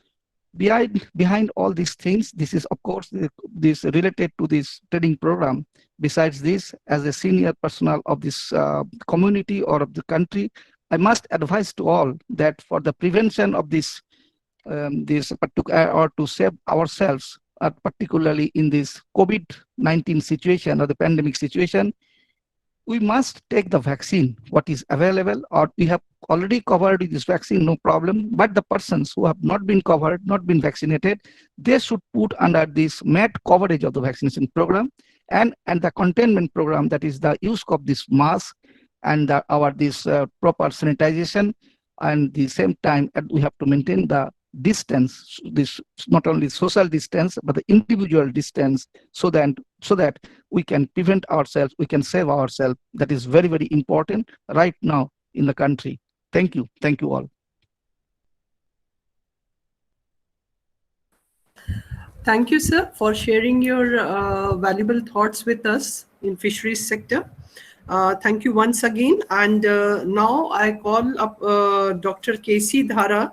behind all these things, this is of course this related to this training program. Besides this, as a senior personnel of this community or of the country, I must advise to all that for the prevention of this particular, or to save ourselves, particularly in this COVID-19 situation or the pandemic situation, we must take the vaccine, what is available, or we have already covered with this vaccine, no problem. But the persons who have not been covered, not been vaccinated, they should put under this MAT coverage of the vaccination program and the containment program, that is the use of this mask and this proper sanitization. And the same time, we have to maintain the distance, this not only social distance but the individual distance, so that we can prevent ourselves, we can save ourselves. That is very, very important right now in the country. Thank you all. Thank you, sir, for sharing your valuable thoughts with us in fisheries sector. Thank you once again. And now I call up Dr. K.C. Dhara,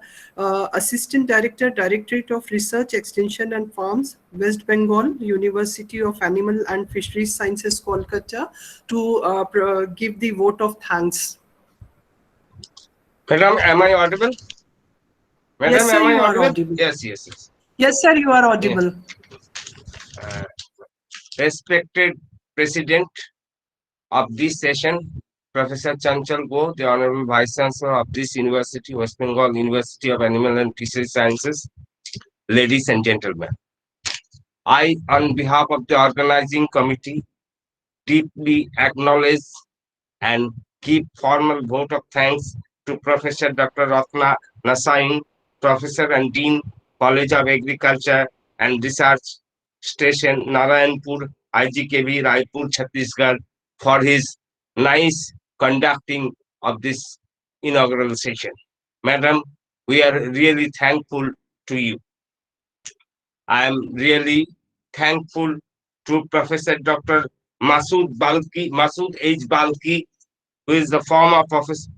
Assistant Director, Directorate of Research, Extension and Farms, West Bengal, University of Animal and Fisheries Sciences, Kolkata, to give the vote of thanks. Madam, am I audible? Madam, Yes, sir, am I you are audible? audible. Yes, yes, yes. Yes, sir, you are audible. Respected President of this session, Professor Chanchal Go, the Honorable Vice Chancellor of this University, West Bengal University of Animal and Fisheries Sciences, ladies and gentlemen. I, on behalf of the organizing committee, deeply acknowledge and give formal vote of thanks to Professor Dr. Ratna Nasain, Professor and Dean, College of Agriculture and Research, Station Narayanpur, IGKB, Raipur, Chhattisgarh, for his nice conducting of this inaugural session. Madam, we are really thankful to you. I am really thankful to Professor Dr. Masood H. Balki, who is the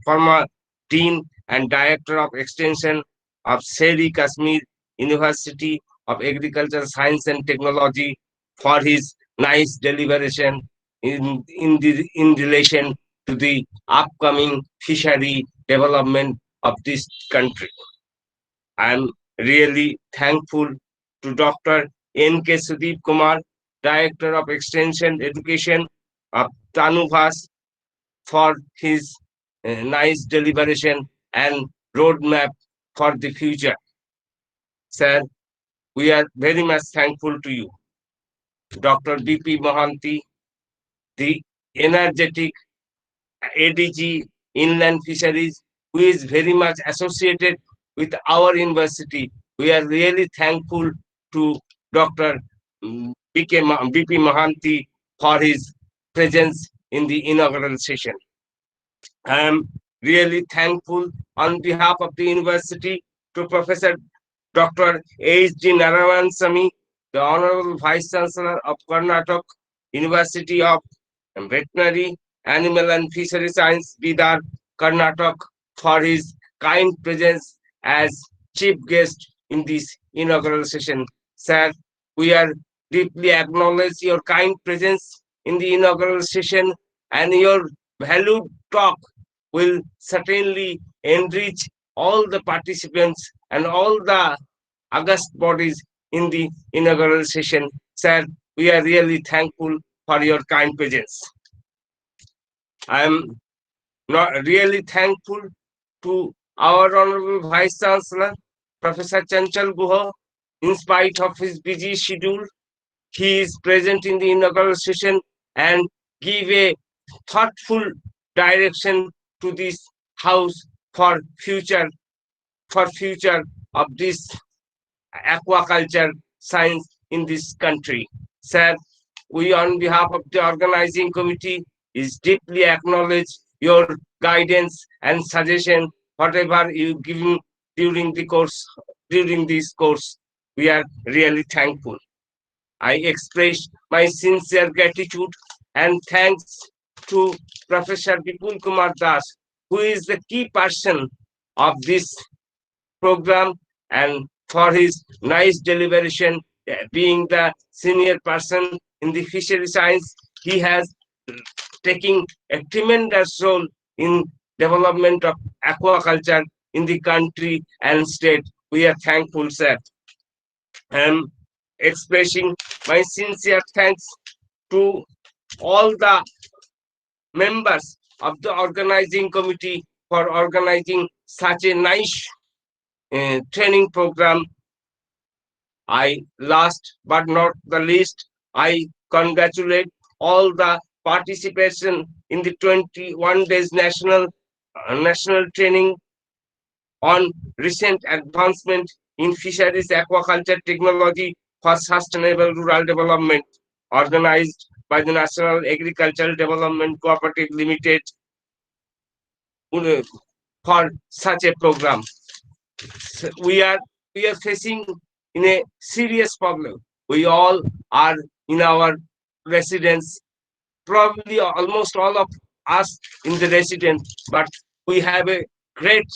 former Dean and Director of Extension of Seri Kashmir University of Agriculture, Science and Technology, for his nice deliberation in relation to the upcoming fishery development of this country. I am really thankful to Dr. N.K. Sudeep Kumar, Director of Extension Education of Tanuvas, for his nice deliberation and roadmap for the future. Sir, we are very much thankful to you. Dr. B.P. Mohanty, the energetic ADG Inland Fisheries, who is very much associated with our university. We are really thankful to Dr. B.P. Mohanty for his presence in the inaugural session. I am really thankful on behalf of the university to Professor Dr. H.G. Narayansamy, the Honorable Vice Chancellor of Karnataka University of Veterinary, Animal and Fishery Science, Bidar, Karnataka, for his kind presence as chief guest in this inaugural session. Sir, we are deeply acknowledge your kind presence in the inaugural session, and your valued talk will certainly enrich all the participants and all the august bodies in the inaugural session. Sir, we are really thankful for your kind presence. I am not really thankful to our Honorable Vice Chancellor, Professor Chanchal Guha. In spite of his busy schedule, he is present in the inaugural session and give a thoughtful direction to this house for future of this aquaculture science in this country. Sir, we on behalf of the organizing committee is deeply acknowledge your guidance and suggestion, whatever you give during this course. We are really thankful. I express my sincere gratitude and thanks to Professor Vipul Kumar Das, who is the key person of this program, and for his nice deliberation, being the senior person in the fishery science. He has taken a tremendous role in development of aquaculture in the country and state. We are thankful, sir. I am expressing my sincere thanks to all the members of the organizing committee for organizing such a nice training program. Last but not the least, I congratulate all the participation in the 21 days national training on recent advancement in fisheries aquaculture technology for sustainable rural development, organized by the National Agricultural Development Cooperative Limited for such a program. So we are facing in a serious problem. We all are in our residence, probably almost all of us in the residence, but we have a great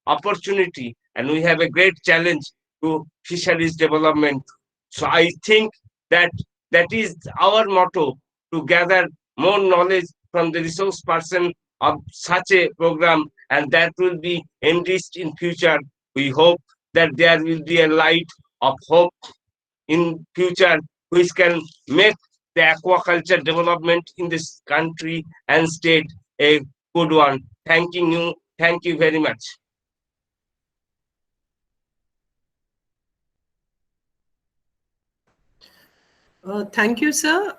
opportunity and we have a great challenge to fisheries development. So I think that that is our motto, to gather more knowledge from the resource person of such a program, and that will be enriched in future. We hope that there will be a light of hope in future which can make the aquaculture development in this country and state a good one. Thanking you. Thank you very much. Thank you, sir,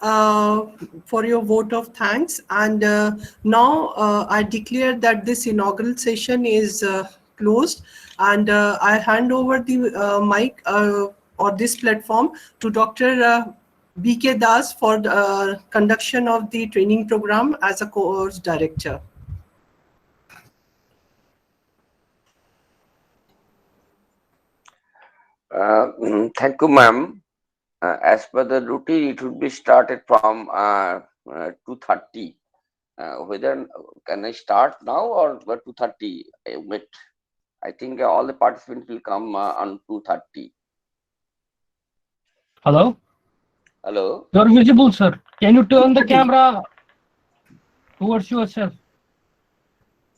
for your vote of thanks. And now I declare that this inaugural session is closed, and I hand over the mic or this platform to Dr. B.K. Das for the conduction of the training program as a course director. Thank you, ma'am. As per the routine, it would be started from 2:30. Whether can I start now or 2:30? Wait, I think all the participants will come on 2:30. Hello? Hello? You're visible, sir. Can you turn the camera towards yourself?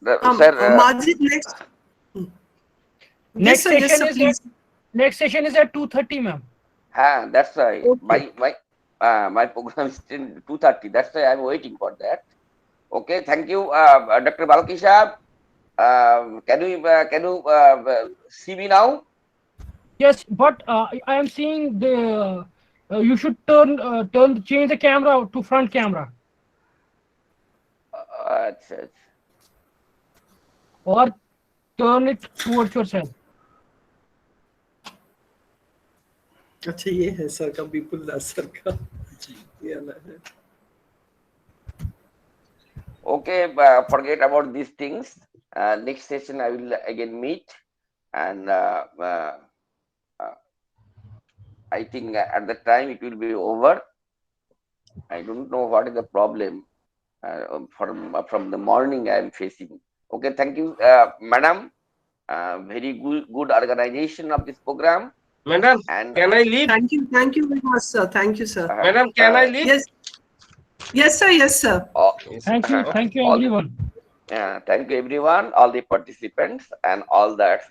Sir, Majid, next. Next Yes, session sir, is please. next session is at 2:30, ma'am. that's right. Okay. My program is till 2:30. That's why I'm waiting for that. Okay, thank you, Dr. Balkisha. Can you see me now? Yes, but I am seeing the you should change the camera to front camera or turn it towards yourself. अच्छा ये है sir का Bipul sir का ये अलग है. Okay, forget about these things. Next session I will again meet, and I think at the time it will be over. I don't know what is the problem from the morning I am facing. Okay, thank you, madam. Very good organization of this program. Madam, And can I leave? Thank you very much, sir. Thank you, sir. Madam, can I leave? Yes, sir. Yes, sir. Thank you, everyone. Thank you, everyone, all the participants and all that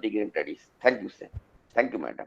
dignitaries. Thank you, sir. Thank you, madam.